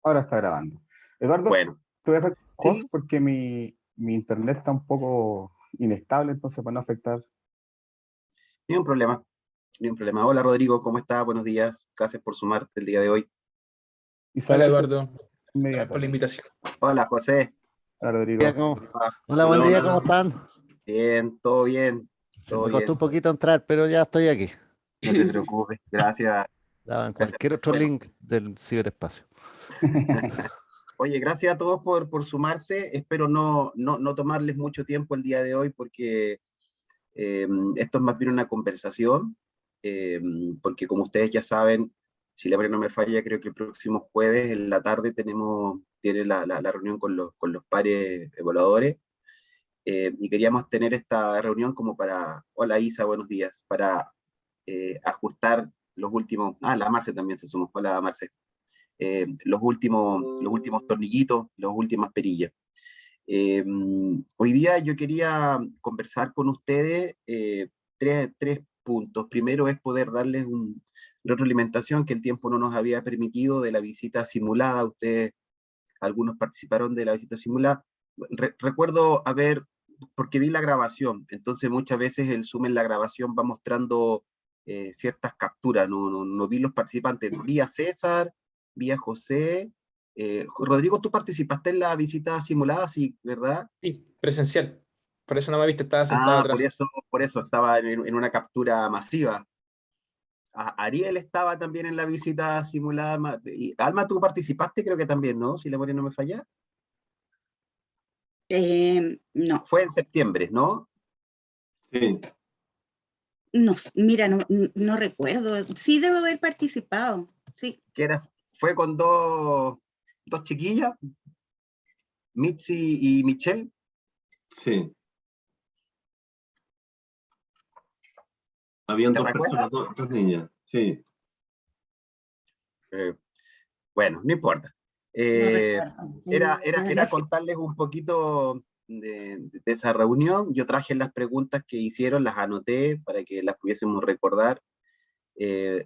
Ahora está grabando. Eduardo, Bueno, te voy a dejar host sí, porque mi internet está un poco inestable, entonces para no afectar. ni un problema, ni un problema. Hola Rodrigo, ¿cómo estás? Buenos días. Gracias por sumarte el día de hoy. Y Hola sale eso Eduardo, también por la inmediatamente. invitación. Hola José. Hola, Día, Rodrigo. ¿cómo? ¿Cómo va? Hola, buen Hola, día, hola, ¿cómo hola. están? Bien, todo bien, todo Me costó bien. un poquito entrar, pero ya estoy aquí. No te preocupes. Gracias, Estaba en gracias. cualquier otro Bueno, link del ciberespacio. oye, gracias a todos por sumarse. Espero no tomarles mucho tiempo el día de hoy porque eh, esto es más bien una conversación, eh, porque como ustedes ya saben, si la memoria no me falla, creo que el próximo jueves en la tarde tiene la reunión con los pares evaluadores, y queríamos tener esta reunión como para, hola Isa, buenos días, para ajustar los últimos, la Marce también se sumó, hola Marce, los últimos tornillitos, las últimas perillas. Eh, Hoy día yo quería conversar con ustedes tres puntos. Primero es poder darles una retroalimentación que el tiempo no nos había permitido de la visita simulada. Ustedes, algunos participaron de la visita simulada. Recuerdo haber, porque vi la grabación, entonces muchas veces el Zoom en la grabación va mostrando ciertas capturas, no vi los participantes, vi a César, vi a José. Rodrigo, tú participaste en la visita simulada, sí, ¿verdad? Sí, presencial. Por eso no me viste, estaba sentado atrás. Por eso estaba en una captura masiva. Ariel estaba también en la visita simulada. Y Alma, tú participaste, creo que también, ¿no? Si la memoria no me falla. No, Fue en septiembre, ¿no? Sí, no, mira, no recuerdo. Sí debo haber participado, sí. Que fue con dos chiquillas, Mitzi y Michelle. sí. Habían ¿Te dos recuerdas? personas, dos niñas. Sí. Eh, bueno, no importa. No Eh, recuerdo. era contarles un poquito de esa reunión. Yo traje las preguntas que hicieron, las anoté para que las pudiésemos recordar.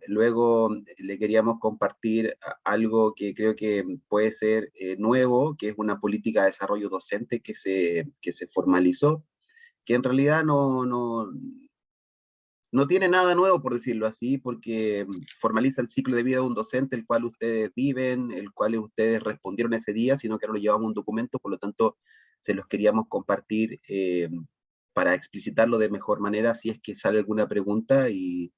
Luego le queríamos compartir algo que creo que puede ser nuevo, que es una política de desarrollo docente que se formalizó, que en realidad no tiene nada nuevo, por decirlo así, porque formaliza el ciclo de vida de un docente, el cual ustedes viven, el cual ustedes respondieron ese día, sino que ahora lo llevamos a un documento, por lo tanto, se los queríamos compartir para explicitarlo de mejor manera, si es que sale alguna pregunta y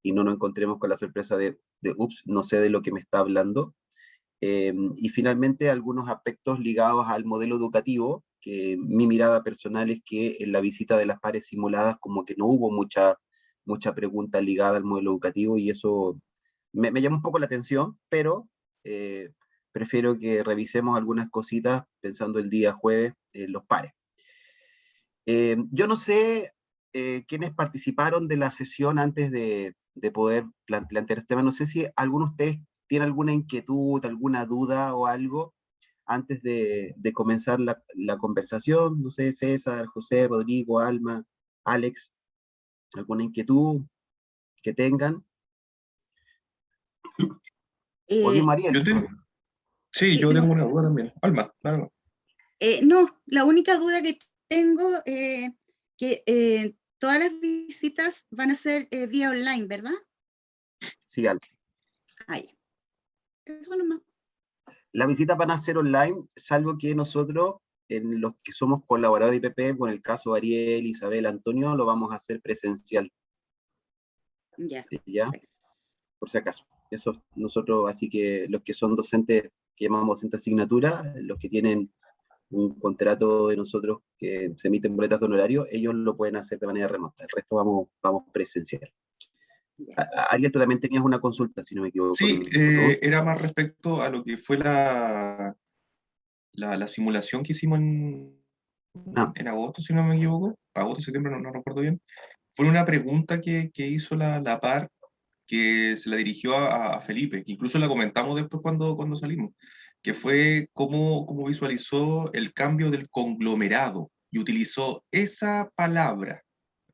no nos encontremos con la sorpresa ups, no sé de lo que me está hablando. Y finalmente, algunos aspectos ligados al modelo educativo, que mi mirada personal es que en la visita de las pares simuladas como que no hubo mucha pregunta ligada al modelo educativo y eso me llama un poco la atención, pero eh, prefiero que revisemos algunas cositas pensando el día jueves en los pares. Yo no sé quiénes participaron de la sesión antes de poder plantear este tema. No sé si alguno de ustedes tiene alguna inquietud, alguna duda o algo antes de comenzar la conversación. No sé, César, José, Rodrigo, Alma, Alex, alguna inquietud que tengan. O Eh, mismo Ariel. Yo tengo, sí, sí, yo no, tengo una duda también. Alma, claro. no, la única duda que tengo, que todas las visitas van a ser vía online, ¿verdad? Sí, Alma. Ay, eso nomás. Las visitas van a ser online, salvo que nosotros, en los que somos colaboradores de IPP, con el caso de Ariel, Isabel, Antonio, lo vamos a hacer presencial, Ya, ¿ya? perfecto. Por si acaso. Eso nosotros, así que los que son docentes, que llamamos docentes asignatura, los que tienen un contrato de nosotros que se emiten boletas de honorario, ellos lo pueden hacer de manera remota. El resto vamos presencial. Ya. Ariel, tú también tenías una consulta, si no me equivoco, Sí, ¿no? era más respecto a lo que fue la simulación que hicimos Ah, en agosto, si no me equivoco. Agosto, septiembre, no recuerdo bien. Fue una pregunta que hizo la PAR que se la dirigió a Felipe, que incluso la comentamos después cuando salimos, que fue cómo visualizó el cambio del conglomerado y utilizó esa palabra.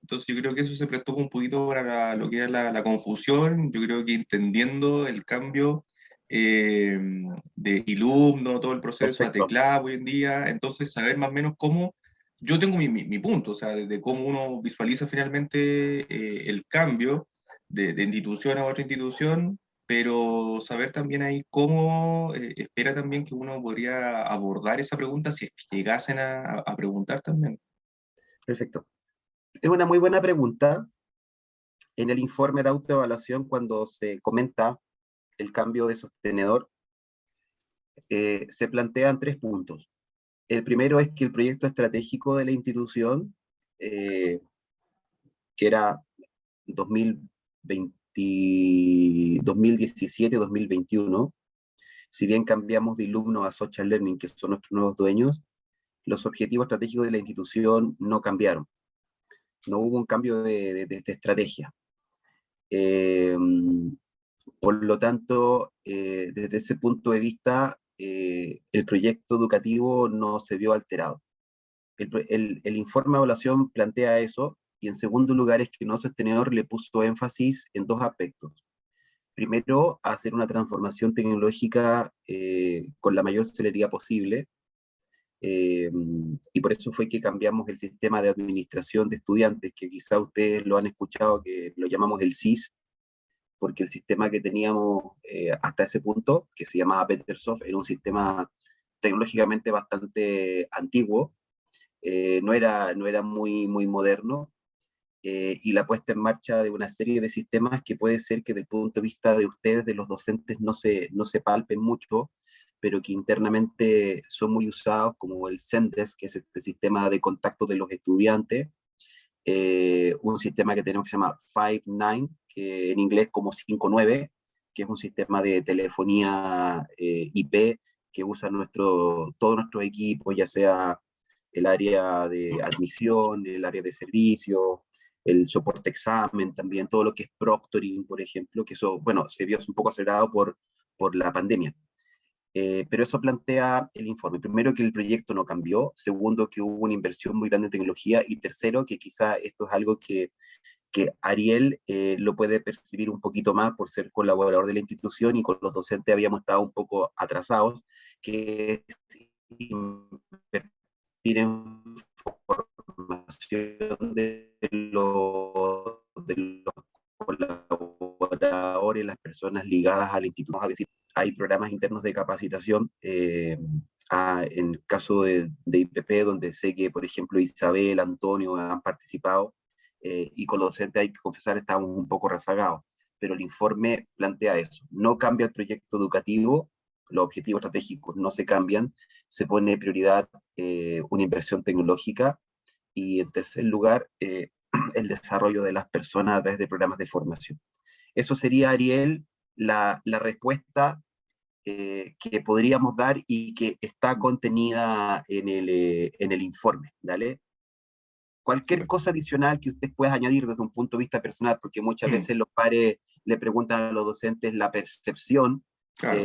Entonces yo creo que eso se prestó un poquito para lo que era la confusión. Yo creo que entendiendo el cambio, de alumno, todo el proceso, a Perfecto. teclado hoy en día, entonces saber más o menos cómo, yo tengo mi punto, o sea, de cómo uno visualiza finalmente el cambio de institución a otra institución, pero saber también ahí cómo espera también que uno podría abordar esa pregunta si es que llegasen a preguntar también. Perfecto. Es una muy buena pregunta. En el informe de autoevaluación, cuando se comenta el cambio de sostenedor, se plantean 3 puntos. El primero es que el proyecto estratégico de la institución, que era 2017-2021, si bien cambiamos de alumno a Social Learning, que son nuestros nuevos dueños, los objetivos estratégicos de la institución no cambiaron. No hubo un cambio de estrategia. Por lo tanto, desde ese punto de vista, el proyecto educativo no se vio alterado. El informe de evaluación plantea eso, y en segundo lugar es que No Sostenedor le puso énfasis en 2 aspectos. Primero, hacer una transformación tecnológica con la mayor celeridad posible, y por eso fue que cambiamos el sistema de administración de estudiantes, que quizá ustedes lo han escuchado, que lo llamamos el SIS, porque el sistema que teníamos hasta ese punto, que se llamaba Petersoft, era un sistema tecnológicamente bastante antiguo, no era muy moderno, y la puesta en marcha de una serie de sistemas que puede ser que desde el punto de vista de ustedes, de los docentes, no se palpen mucho, pero que internamente son muy usados, como el Zendesk, que es este sistema de contacto de los estudiantes, un sistema que tenemos que se llama Five9, que en inglés como 59, que es un sistema de telefonía IP que usa todos nuestros equipos, ya sea el área de admisión, el área de servicio, el soporte examen también, todo lo que es proctoring, por ejemplo, que eso, bueno, se vio un poco acelerado por la pandemia. Pero eso plantea el informe. Primero, que el proyecto no cambió. Segundo, que hubo una inversión muy grande en tecnología. Y tercero, que quizá esto es algo que Ariel lo puede percibir un poquito más por ser colaborador de la institución, y con los docentes habíamos estado un poco atrasados, que es invertir en formación de los colaboradores, las personas ligadas al instituto. Es decir, hay programas internos de capacitación, en caso de IPP, donde sé que, por ejemplo, Isabel, Antonio han participado, y con los docentes, hay que confesar, estamos un poco rezagados, pero el informe plantea eso. No cambia el proyecto educativo, los objetivos estratégicos no se cambian, se pone prioridad una inversión tecnológica, y en tercer lugar, el desarrollo de las personas a través de programas de formación. Eso sería, Ariel, la respuesta que podríamos dar y que está contenida en el informe, ¿vale? Cualquier cosa adicional que usted pueda añadir desde un punto de vista personal, porque muchas veces los pares le preguntan a los docentes la percepción, Claro.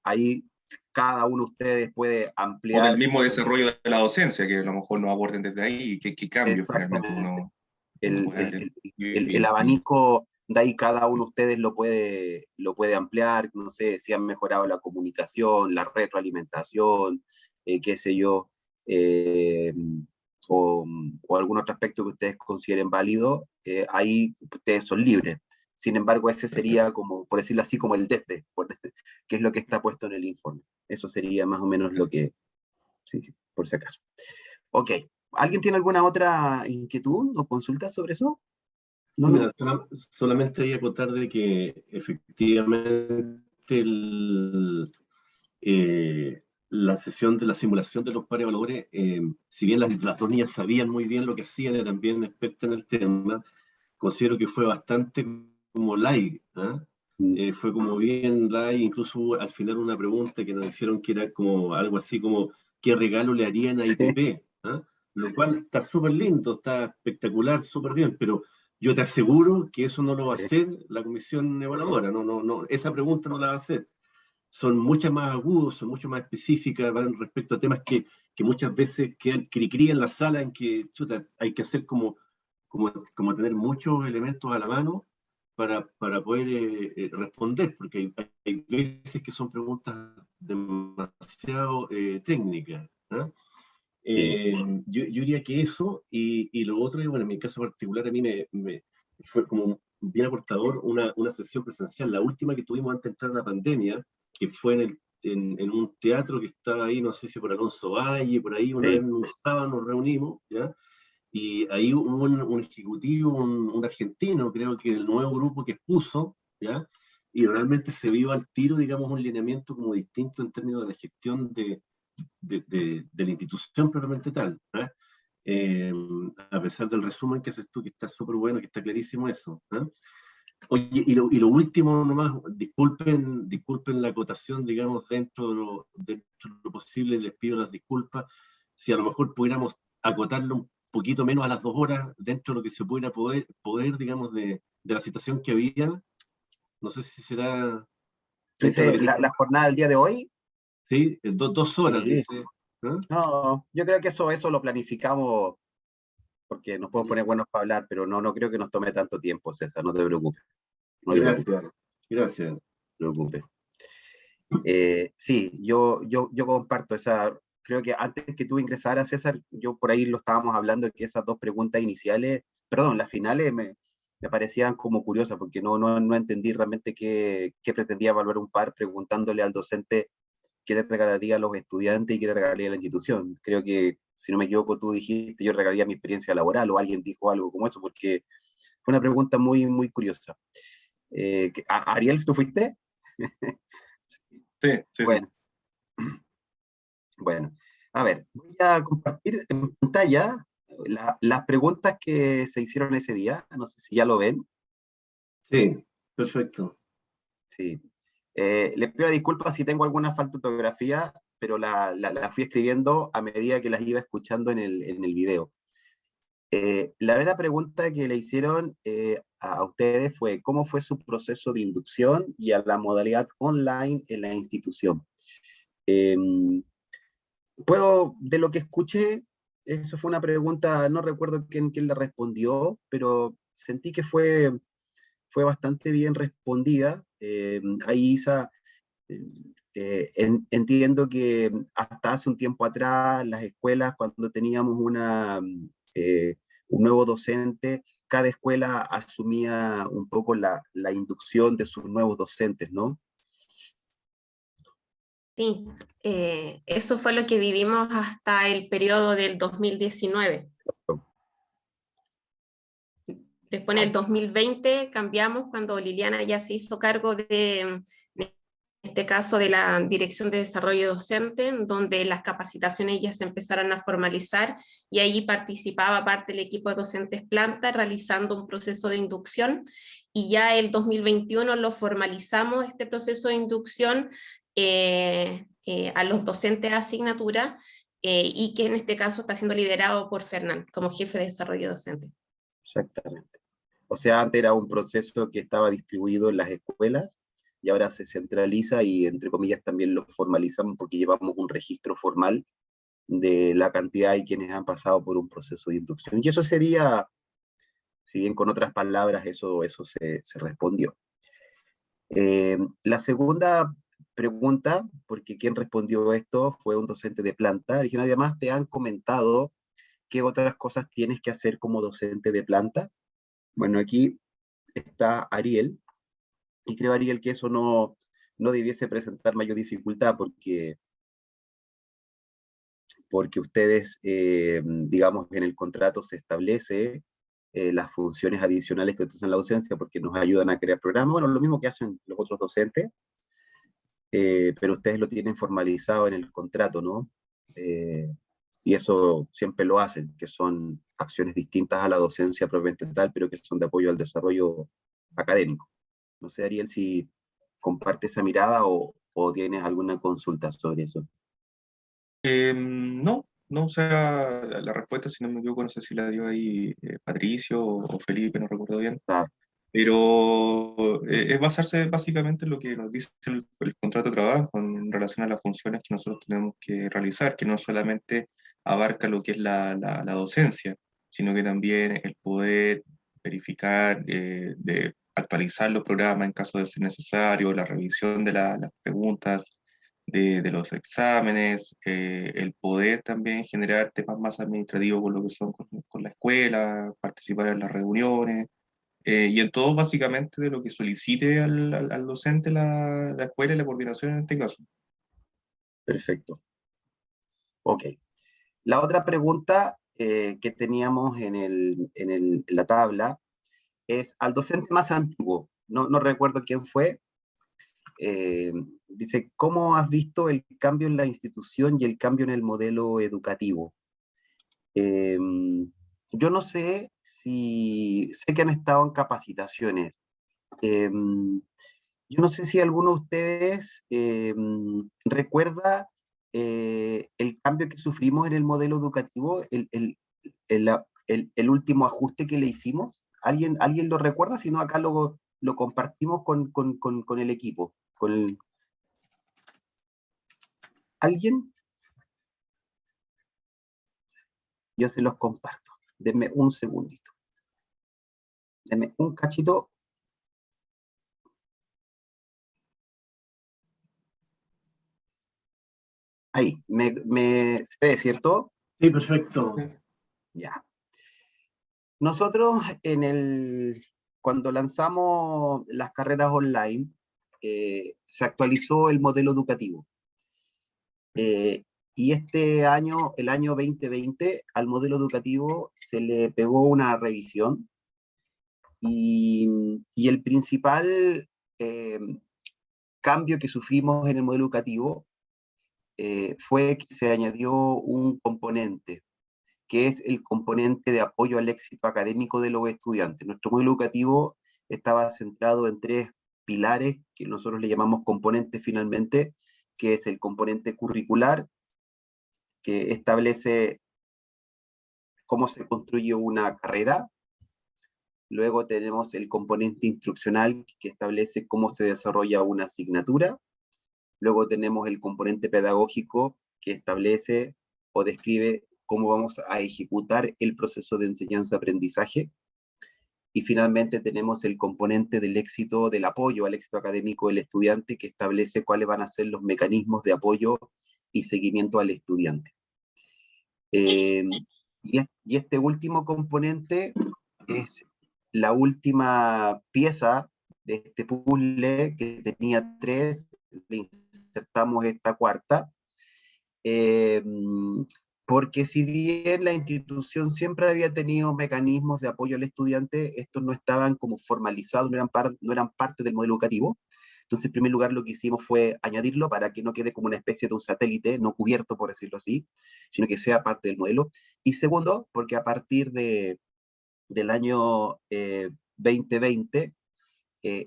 Ahí cada uno de ustedes puede ampliar. O del mismo desarrollo de la docencia, que a lo mejor nos aborden desde ahí, qué cambios finalmente uno el abanico de ahí cada uno de ustedes lo puede ampliar. No sé si han mejorado la comunicación, la retroalimentación, qué sé yo, o algún otro aspecto que ustedes consideren válido, ahí ustedes son libres. Sin embargo, ese sería, como, por decirlo así, como el desde, que es lo que está puesto en el informe. Eso sería más o menos lo que, sí, por si acaso. Ok, ¿alguien tiene alguna otra inquietud o consulta sobre eso? No, mira, solamente hay que acotar de que efectivamente la sesión de la simulación de los pares evaluadores, si bien las dos niñas sabían muy bien lo que hacían, eran bien expertas en el tema, considero que fue bastante como light, ¿eh? Fue como bien light, incluso hubo al final una pregunta que nos hicieron que era como algo así como ¿qué regalo le harían a IPP? ¿Eh? Lo cual está súper lindo, está espectacular, súper bien, pero yo te aseguro que eso no lo va a hacer la comisión evaluadora, no, esa pregunta no la va a hacer. Son muchas más agudos, son mucho más específicas, van respecto a temas que muchas veces quedan cri-cri en la sala, en que chuta, hay que hacer como tener muchos elementos a la mano, para poder responder, porque hay veces que son preguntas demasiado técnicas, ¿no? Yo diría que eso, y lo otro, bueno, en mi caso particular, a mí me fue como bien aportador una sesión presencial, la última que tuvimos antes de entrar a la pandemia, que fue en un teatro que estaba ahí, no sé si por Alonso Valle, por ahí, una vez nos reunimos, ¿ya? Y ahí hubo un ejecutivo, un argentino, creo que del nuevo grupo que expuso, ¿ya? Y realmente se vio al tiro, digamos, un lineamiento como distinto en términos de la gestión de la institución propiamente tal, ¿verdad? A pesar del resumen que haces tú, que está súper bueno, que está clarísimo eso, ¿verdad? Oye, y lo último nomás, disculpen la acotación, digamos, dentro de lo posible, les pido las disculpas, si a lo mejor pudiéramos acotarlo un poquito menos a las 2 horas, dentro de lo que se pudiera poder digamos, de la situación que había, no sé si será... Dice la jornada del día de hoy. Sí, 2 horas, Sí. dice. ¿No? No, yo creo que eso lo planificamos porque nos podemos poner buenos para hablar, pero no creo que nos tome tanto tiempo, César, no te preocupes. Gracias. No te preocupes. Sí, yo comparto esa, creo que antes que tú ingresaras, César, yo por ahí lo estábamos hablando, que esas 2 preguntas iniciales, perdón, las finales me parecían como curiosas, porque no entendí realmente qué pretendía evaluar un par preguntándole al docente qué le regalaría a los estudiantes y qué le regalaría a la institución. Creo que, si no me equivoco, tú dijiste yo regalaría mi experiencia laboral, o alguien dijo algo como eso, porque fue una pregunta muy, muy curiosa. Ariel, ¿tú fuiste? Sí. Bueno. Bueno, a ver, voy a compartir en pantalla las preguntas que se hicieron ese día. No sé si ya lo ven. Sí, perfecto. Sí. Les pido disculpas si tengo alguna falta de ortografía, pero la fui escribiendo a medida que las iba escuchando en el video. La primera pregunta que le hicieron a ustedes fue: ¿cómo fue su proceso de inducción y a la modalidad online en la institución? De lo que escuché, eso fue una pregunta, no recuerdo quién la respondió, pero sentí que fue bastante bien respondida. Ahí, Isa, entiendo que hasta hace un tiempo atrás, las escuelas, cuando teníamos un nuevo docente, cada escuela asumía un poco la inducción de sus nuevos docentes, ¿no? Sí, eso fue lo que vivimos hasta el periodo del 2019. Después en el 2020 cambiamos cuando Liliana ya se hizo cargo en este caso de la Dirección de Desarrollo Docente, donde las capacitaciones ya se empezaron a formalizar y ahí participaba parte del equipo de docentes planta realizando un proceso de inducción, y ya el 2021 lo formalizamos, este proceso de inducción a los docentes de asignatura, y que en este caso está siendo liderado por Fernán como jefe de desarrollo docente. Exactamente. O sea, antes era un proceso que estaba distribuido en las escuelas y ahora se centraliza y, entre comillas, también lo formalizamos porque llevamos un registro formal de la cantidad de quienes han pasado por un proceso de inducción. Y eso sería, si bien con otras palabras, eso se respondió. La segunda pregunta, porque quien respondió esto fue un docente de planta, y además te han comentado qué otras cosas tienes que hacer como docente de planta. Bueno, aquí está Ariel, y creo, Ariel, que eso no debiese presentar mayor dificultad porque ustedes, digamos, en el contrato se establece las funciones adicionales que ustedes en la docencia, porque nos ayudan a crear programas, bueno, lo mismo que hacen los otros docentes, pero ustedes lo tienen formalizado en el contrato, ¿no? Y eso siempre lo hacen, que son acciones distintas a la docencia propiamente tal, pero que son de apoyo al desarrollo académico. No sé, Ariel, si compartes esa mirada o tienes alguna consulta sobre eso. No, o sea, la respuesta, si no me equivoco, no sé si la dio ahí Patricio o Felipe, no recuerdo bien. Ah. Pero es basarse básicamente en lo que nos dice el contrato de trabajo en relación a las funciones que nosotros tenemos que realizar, que no solamente abarca lo que es la docencia, sino que también el poder verificar actualizar los programas en caso de ser necesario, la revisión de las preguntas, de los exámenes, el poder también generar temas más administrativos con lo que son con la escuela, participar en las reuniones, y en todo básicamente de lo que solicite al docente la escuela y la coordinación en este caso. Perfecto. Ok. La otra pregunta que teníamos en la tabla es al docente más antiguo, no recuerdo quién fue, dice, ¿cómo has visto el cambio en la institución y el cambio en el modelo educativo? Yo no sé sé que han estado en capacitaciones. Yo no sé si alguno de ustedes recuerda el cambio que sufrimos en el modelo educativo, el último ajuste que le hicimos. ¿Alguien lo recuerda? Si no, acá lo compartimos con el equipo. ¿Alguien? Yo se los comparto. Denme un segundito. Denme un cachito. Ahí, se ve, ¿cierto? Sí, perfecto. Ya. Nosotros cuando lanzamos las carreras online, se actualizó el modelo educativo. Y este año, el año 2020, al modelo educativo se le pegó una revisión y el principal cambio que sufrimos en el modelo educativo fue que se añadió un componente, que es el componente de apoyo al éxito académico de los estudiantes. Nuestro modelo educativo estaba centrado en 3 pilares que nosotros le llamamos componentes finalmente, que es el componente curricular, que establece cómo se construye una carrera. Luego tenemos el componente instruccional, que establece cómo se desarrolla una asignatura. Luego tenemos el componente pedagógico, que establece o describe cómo vamos a ejecutar el proceso de enseñanza-aprendizaje. Y finalmente tenemos el componente del éxito, del apoyo al éxito académico del estudiante, que establece cuáles van a ser los mecanismos de apoyo y seguimiento al estudiante. Y este último componente es la última pieza de este puzzle, que tenía 3, le insertamos esta cuarta, porque si bien la institución siempre había tenido mecanismos de apoyo al estudiante, estos no estaban como formalizados, no eran parte del modelo educativo. Entonces, en primer lugar, lo que hicimos fue añadirlo para que no quede como una especie de un satélite, no cubierto, por decirlo así, sino que sea parte del modelo. Y segundo, porque a partir del año 2020,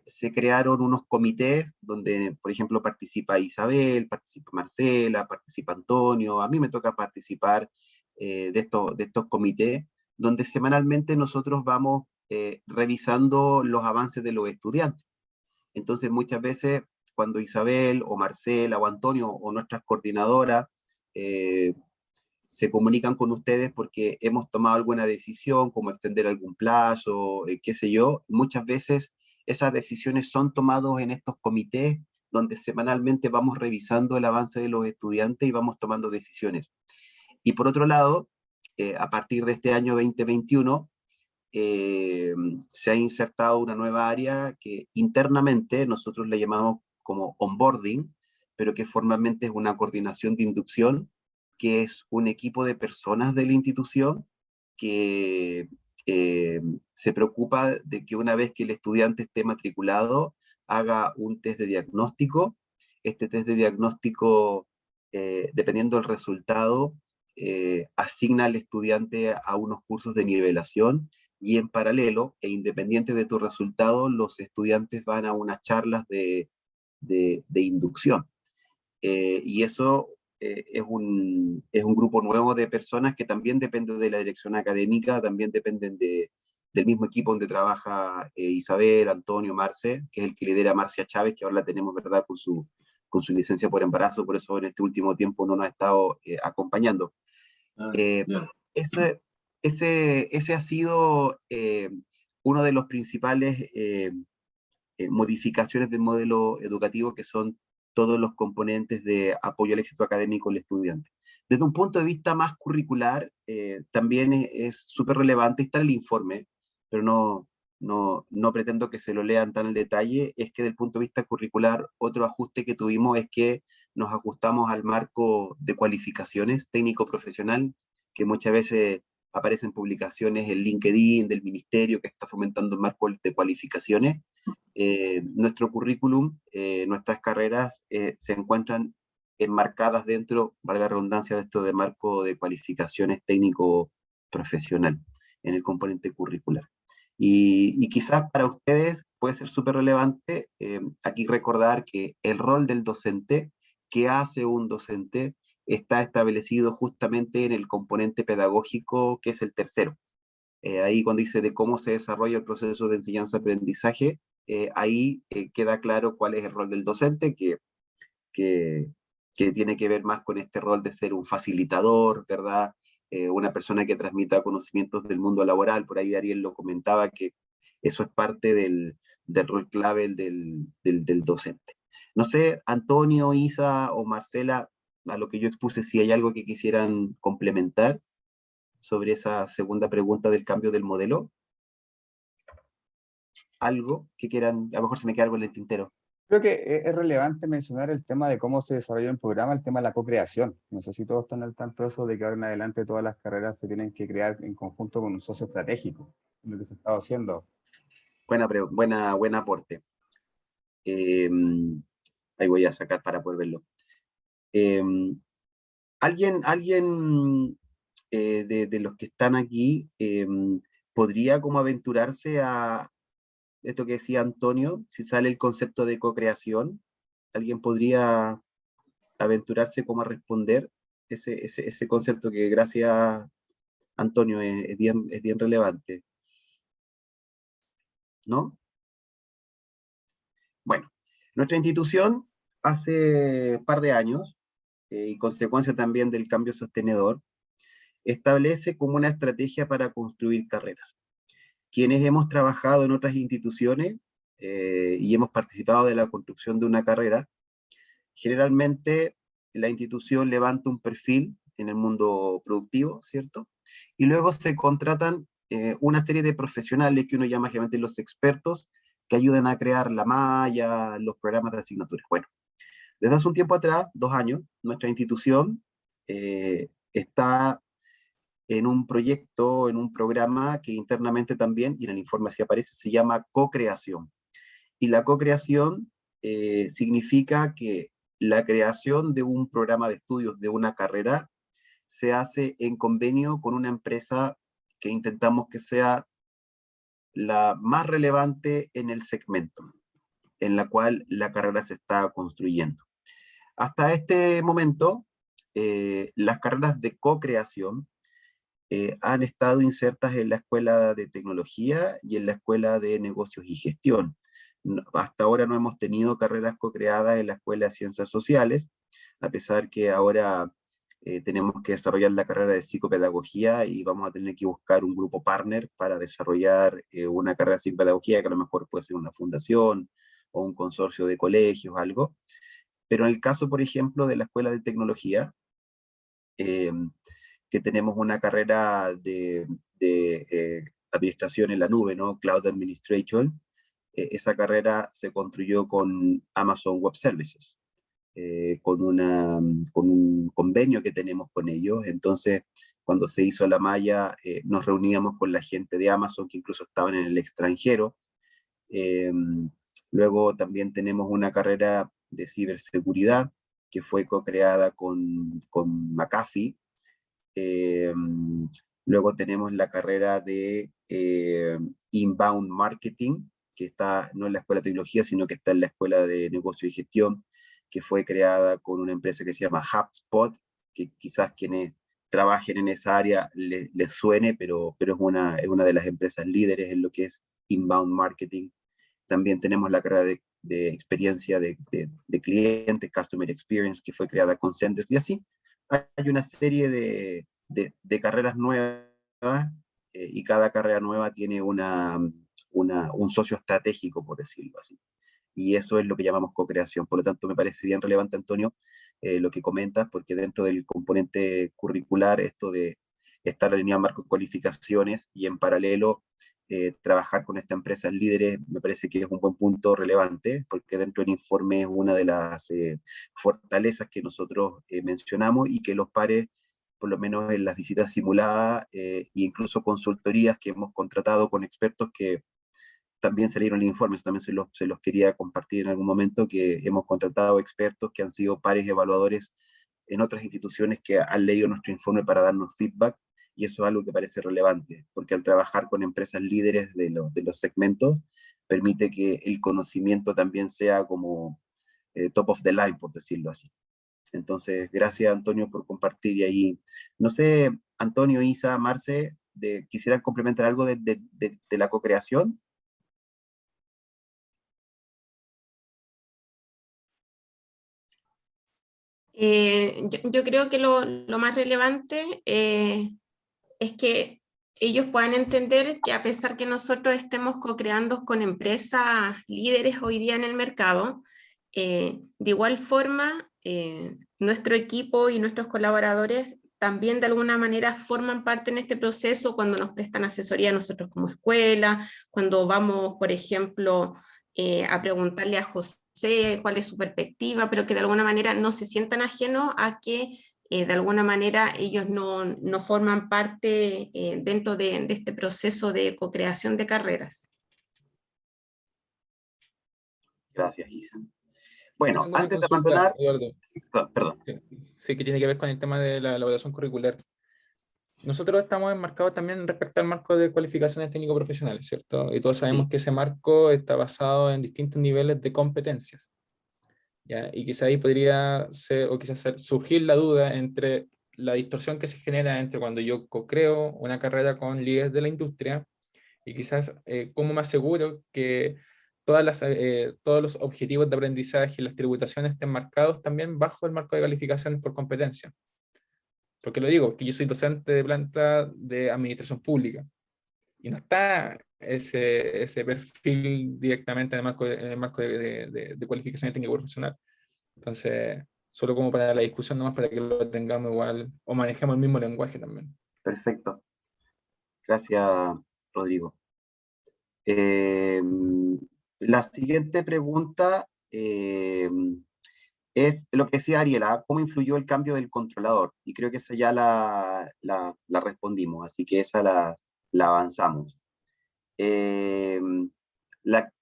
se crearon unos comités donde, por ejemplo, participa Isabel, participa Marcela, participa Antonio, a mí me toca participar de estos comités, donde semanalmente nosotros vamos revisando los avances de los estudiantes. Entonces, muchas veces, cuando Isabel o Marcela o Antonio o nuestras coordinadoras se comunican con ustedes porque hemos tomado alguna decisión, como extender algún plazo, qué sé yo, muchas veces esas decisiones son tomadas en estos comités donde semanalmente vamos revisando el avance de los estudiantes y vamos tomando decisiones. Y por otro lado, a partir de este año 2021, se ha insertado una nueva área que internamente nosotros le llamamos como onboarding, pero que formalmente es una coordinación de inducción, que es un equipo de personas de la institución que se preocupa de que una vez que el estudiante esté matriculado, haga un test de diagnóstico. Este test de diagnóstico, dependiendo del resultado, asigna al estudiante a unos cursos de nivelación, y en paralelo e independiente de tu resultado, los estudiantes van a unas charlas de inducción. Y eso es un grupo nuevo de personas que también dependen de la dirección académica, también dependen del mismo equipo donde trabaja Isabel, Antonio, Marce, que es el que lidera Marcia Chávez, que ahora la tenemos, ¿verdad?, con su licencia por embarazo, por eso en este último tiempo no nos ha estado acompañando. Ese ha sido uno de los principales modificaciones del modelo educativo, que son todos los componentes de apoyo al éxito académico del estudiante. Desde un punto de vista más curricular, también es súper relevante, está en el informe, pero no pretendo que se lo lean tan en detalle. Es que desde el punto de vista curricular, otro ajuste que tuvimos es que nos ajustamos al marco de cualificaciones técnico-profesional, que muchas veces aparecen publicaciones en LinkedIn del ministerio que está fomentando el marco de cualificaciones. Nuestro currículum, nuestras carreras se encuentran enmarcadas dentro, valga la redundancia, de esto de marco de cualificaciones técnico-profesional en el componente curricular. Y quizás para ustedes puede ser súper relevante aquí recordar que el rol del docente, ¿qué hace un docente?, está establecido justamente en el componente pedagógico, que es el tercero. Ahí cuando dice de cómo se desarrolla el proceso de enseñanza-aprendizaje, ahí queda claro cuál es el rol del docente, que tiene que ver más con este rol de ser un facilitador, ¿verdad? Una persona que transmita conocimientos del mundo laboral. Por ahí Ariel lo comentaba, que eso es parte del rol clave del docente. No sé, Antonio, Isa o Marcela, a lo que yo expuse, si hay algo que quisieran complementar sobre esa segunda pregunta del cambio del modelo. Algo que quieran, a lo mejor se me queda algo en el tintero. Creo que es relevante mencionar el tema de cómo se desarrolla un programa, el tema de la co-creación. No sé si todos están al tanto de eso, de que ahora en adelante todas las carreras se tienen que crear en conjunto con un socio estratégico, lo que se está haciendo. Buen aporte. Ahí voy a sacar para poder verlo. ¿Alguien de los que están aquí podría como aventurarse a esto que decía Antonio, si sale el concepto de co-creación? ¿Alguien podría aventurarse como a responder ese concepto que, gracias Antonio, es bien relevante? ¿No? Bueno, nuestra institución hace un par de años, y consecuencia también del cambio sostenedor, establece como una estrategia para construir carreras. Quienes hemos trabajado en otras instituciones y hemos participado de la construcción de una carrera, generalmente la institución levanta un perfil en el mundo productivo, ¿cierto? Y luego se contratan una serie de profesionales que uno llama generalmente los expertos, que ayudan a crear la malla, los programas de asignaturas. Bueno, desde hace un tiempo atrás, 2 años, nuestra institución está en un proyecto, en un programa que internamente también, y en el informe así aparece, se llama co-creación. Y la co-creación significa que la creación de un programa de estudios, de una carrera, se hace en convenio con una empresa que intentamos que sea la más relevante en el segmento en la cual la carrera se está construyendo. Hasta este momento, las carreras de co-creación han estado insertas en la Escuela de Tecnología y en la Escuela de Negocios y Gestión. Hasta ahora no hemos tenido carreras co-creadas en la Escuela de Ciencias Sociales, a pesar que ahora tenemos que desarrollar la carrera de psicopedagogía y vamos a tener que buscar un grupo partner para desarrollar una carrera de psicopedagogía, que a lo mejor puede ser una fundación o un consorcio de colegios, algo. Pero en el caso, por ejemplo, de la Escuela de Tecnología, que tenemos una carrera de administración en la nube, ¿no? Cloud Administration. Esa carrera se construyó con Amazon Web Services, con un convenio que tenemos con ellos. Entonces, cuando se hizo la malla, nos reuníamos con la gente de Amazon, que incluso estaban en el extranjero. Luego también tenemos una carrera de ciberseguridad, que fue co-creada con McAfee. Luego tenemos la carrera de Inbound Marketing, que está no en la Escuela de Tecnología, sino que está en la Escuela de Negocio y Gestión, que fue creada con una empresa que se llama HubSpot, que quizás quienes trabajen en esa área les suene, pero es una de las empresas líderes en lo que es Inbound Marketing. También tenemos la carrera de experiencia de clientes, Customer Experience, que fue creada con Zendesk, y así hay una serie de carreras nuevas, y cada carrera nueva tiene una un socio estratégico, por decirlo así. Y eso es lo que llamamos co-creación. Por lo tanto, me parece bien relevante, Antonio, lo que comentas, porque dentro del componente curricular, esto de estar alineado a marco de cualificaciones y en paralelo trabajar con estas empresas líderes, me parece que es un buen punto relevante, porque dentro del informe es una de las fortalezas que nosotros mencionamos y que los pares, por lo menos en las visitas simuladas e incluso consultorías que hemos contratado con expertos que también salieron el informe, también se los quería compartir en algún momento, que hemos contratado expertos que han sido pares evaluadores en otras instituciones que han leído nuestro informe para darnos feedback, y eso es algo que parece relevante, porque al trabajar con empresas líderes de los segmentos, permite que el conocimiento también sea como top of the line, por decirlo así. Entonces, gracias Antonio por compartir, y ahí, no sé, Antonio, Isa, Marce, ¿quisieran complementar algo de la co-creación? Yo creo que lo más relevante es que ellos puedan entender que a pesar que nosotros estemos co-creando con empresas líderes hoy día en el mercado, de igual forma nuestro equipo y nuestros colaboradores también de alguna manera forman parte en este proceso cuando nos prestan asesoría a nosotros como escuela, cuando vamos, por ejemplo, a preguntarle a José cuál es su perspectiva, pero que de alguna manera no se sientan ajenos a que de alguna manera ellos no forman parte dentro de este proceso de co-creación de carreras. Gracias, Isa. Bueno, Tengo una antes de consulta, abandonar, Eduardo. perdón. Sí, que tiene que ver con el tema de la evaluación curricular. Nosotros estamos enmarcados también respecto al marco de cualificaciones técnico-profesionales, ¿cierto? Y todos sabemos que ese marco está basado en distintos niveles de competencias, ¿ya? Y quizá ahí podría ser, o quizás surgir la duda entre la distorsión que se genera entre cuando yo co-creo una carrera con líderes de la industria y quizás cómo me aseguro que todos los objetivos de aprendizaje y las tributaciones estén marcados también bajo el marco de calificaciones por competencia. ¿Por qué lo digo? Que yo soy docente de planta de administración pública y no está ese perfil directamente en el marco de cualificación técnico profesional. Entonces, solo como para la discusión, nomás para que lo tengamos igual o manejemos el mismo lenguaje también. Perfecto. Gracias, Rodrigo. La siguiente pregunta es lo que decía Ariela, ¿cómo influyó el cambio del controlador? Y creo que esa ya la respondimos, así que esa la avanzamos. La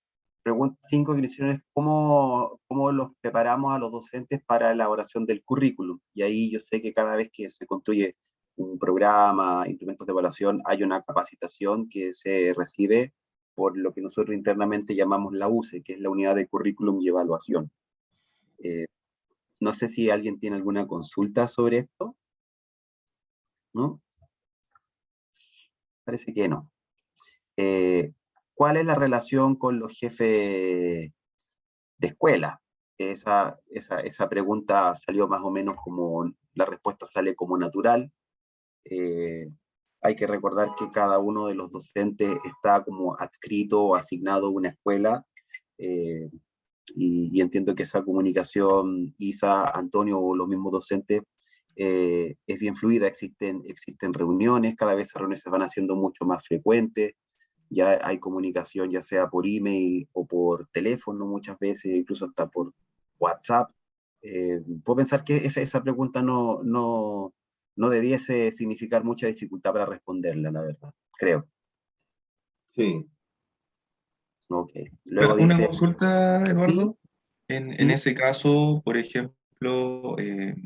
pregunta 5 que hicieron es ¿cómo los preparamos a los docentes para la elaboración del currículum? Y ahí yo sé que cada vez que se construye un programa, instrumentos de evaluación, hay una capacitación que se recibe por lo que nosotros internamente llamamos la UCE, que es la Unidad de Currículum y Evaluación. No sé si alguien tiene alguna consulta sobre esto, ¿no? Parece que no. ¿Cuál es la relación con los jefes de escuela? Esa pregunta salió más o menos como, la respuesta sale como natural. Hay que recordar que cada uno de los docentes está como adscrito o asignado a una escuela, y entiendo que esa comunicación, Isa, Antonio o los mismos docentes, es bien fluida, existen reuniones, cada vez esas reuniones se van haciendo mucho más frecuentes, ya hay comunicación ya sea por email o por teléfono muchas veces, incluso hasta por WhatsApp. Puedo pensar que esa pregunta no debiese significar mucha dificultad para responderla, la verdad, creo. Sí. Ok. Luego Una dice, consulta, Eduardo. ¿sí? En ese caso, por ejemplo,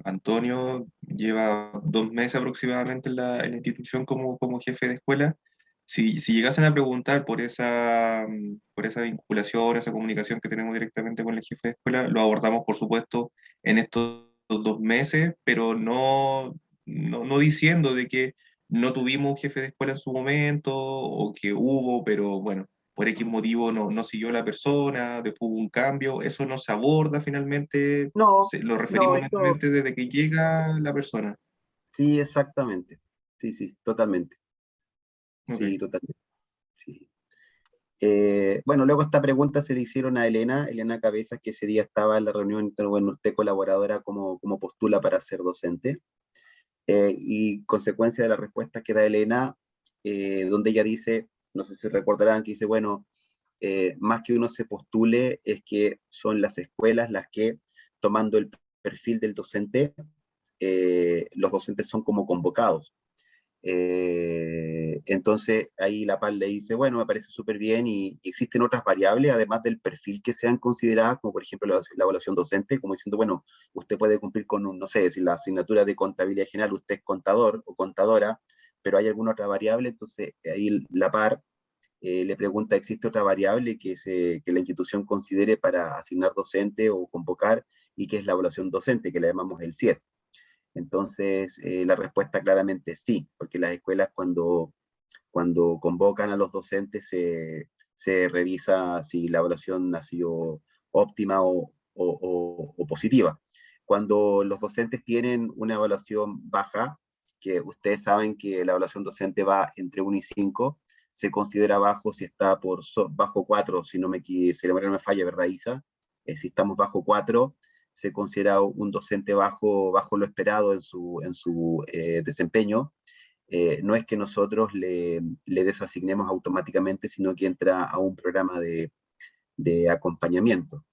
Antonio lleva 2 meses aproximadamente en la institución como jefe de escuela. Si llegasen a preguntar por esa vinculación, esa comunicación que tenemos directamente con el jefe de escuela, lo abordamos, por supuesto, en estos 2 meses, pero no diciendo de que no tuvimos un jefe de escuela en su momento o que hubo, pero bueno, por X motivo no siguió la persona, después hubo un cambio, eso no se aborda finalmente, No, lo no, referimos esto, netamente desde que llega la persona. sí, exactamente. Sí, totalmente. Ok. Sí, totalmente. Sí. Bueno, luego esta pregunta se le hicieron a Elena Cabezas, que ese día estaba en la reunión, bueno, usted colaboradora, como postula para ser docente. Y consecuencia de la respuesta que da Elena, donde ella dice, no sé si recordarán, que dice, bueno, más que uno se postule, es que son las escuelas las que, tomando el perfil del docente, los docentes son como convocados. Entonces ahí la PAL le dice, bueno, me parece súper bien y existen otras variables, además del perfil que sean consideradas, como por ejemplo la evaluación docente, como diciendo, bueno, usted puede cumplir con un, no sé, si la asignatura de contabilidad general, usted es contador o contadora, pero hay alguna otra variable, entonces ahí la PAR le pregunta, ¿existe otra variable que la institución considere para asignar docente o convocar, y que es la evaluación docente, que le llamamos el CIET? Entonces, la respuesta claramente es sí, porque las escuelas cuando convocan a los docentes se revisa si la evaluación ha sido óptima o positiva. Cuando los docentes tienen una evaluación baja, que ustedes saben que la evaluación docente va entre 1 y 5, se considera bajo si está bajo 4, si la memoria no me falla, ¿verdad, Isa? Si estamos bajo 4, se considera un docente bajo lo esperado en su desempeño. No es que nosotros le desasignemos automáticamente, sino que entra a un programa de acompañamiento.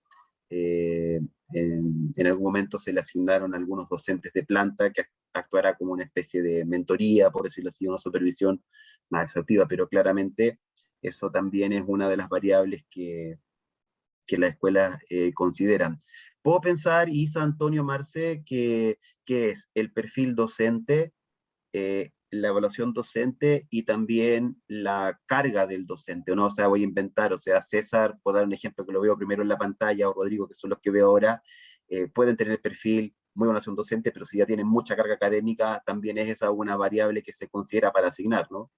En algún momento se le asignaron algunos docentes de planta que actuará como una especie de mentoría, por decirlo así, una supervisión más exhaustiva, pero claramente eso también es una de las variables que las escuelas consideran. Puedo pensar, Isa, Antonio, Marce, que es el perfil docente, la evaluación docente y también la carga del docente, ¿no? O sea, voy a inventar, o sea, César, puedo dar un ejemplo que lo veo primero en la pantalla, o Rodrigo, que son los que veo ahora, pueden tener el perfil muy evaluación docente, pero si ya tienen mucha carga académica, también es esa una variable que se considera para asignar, ¿no?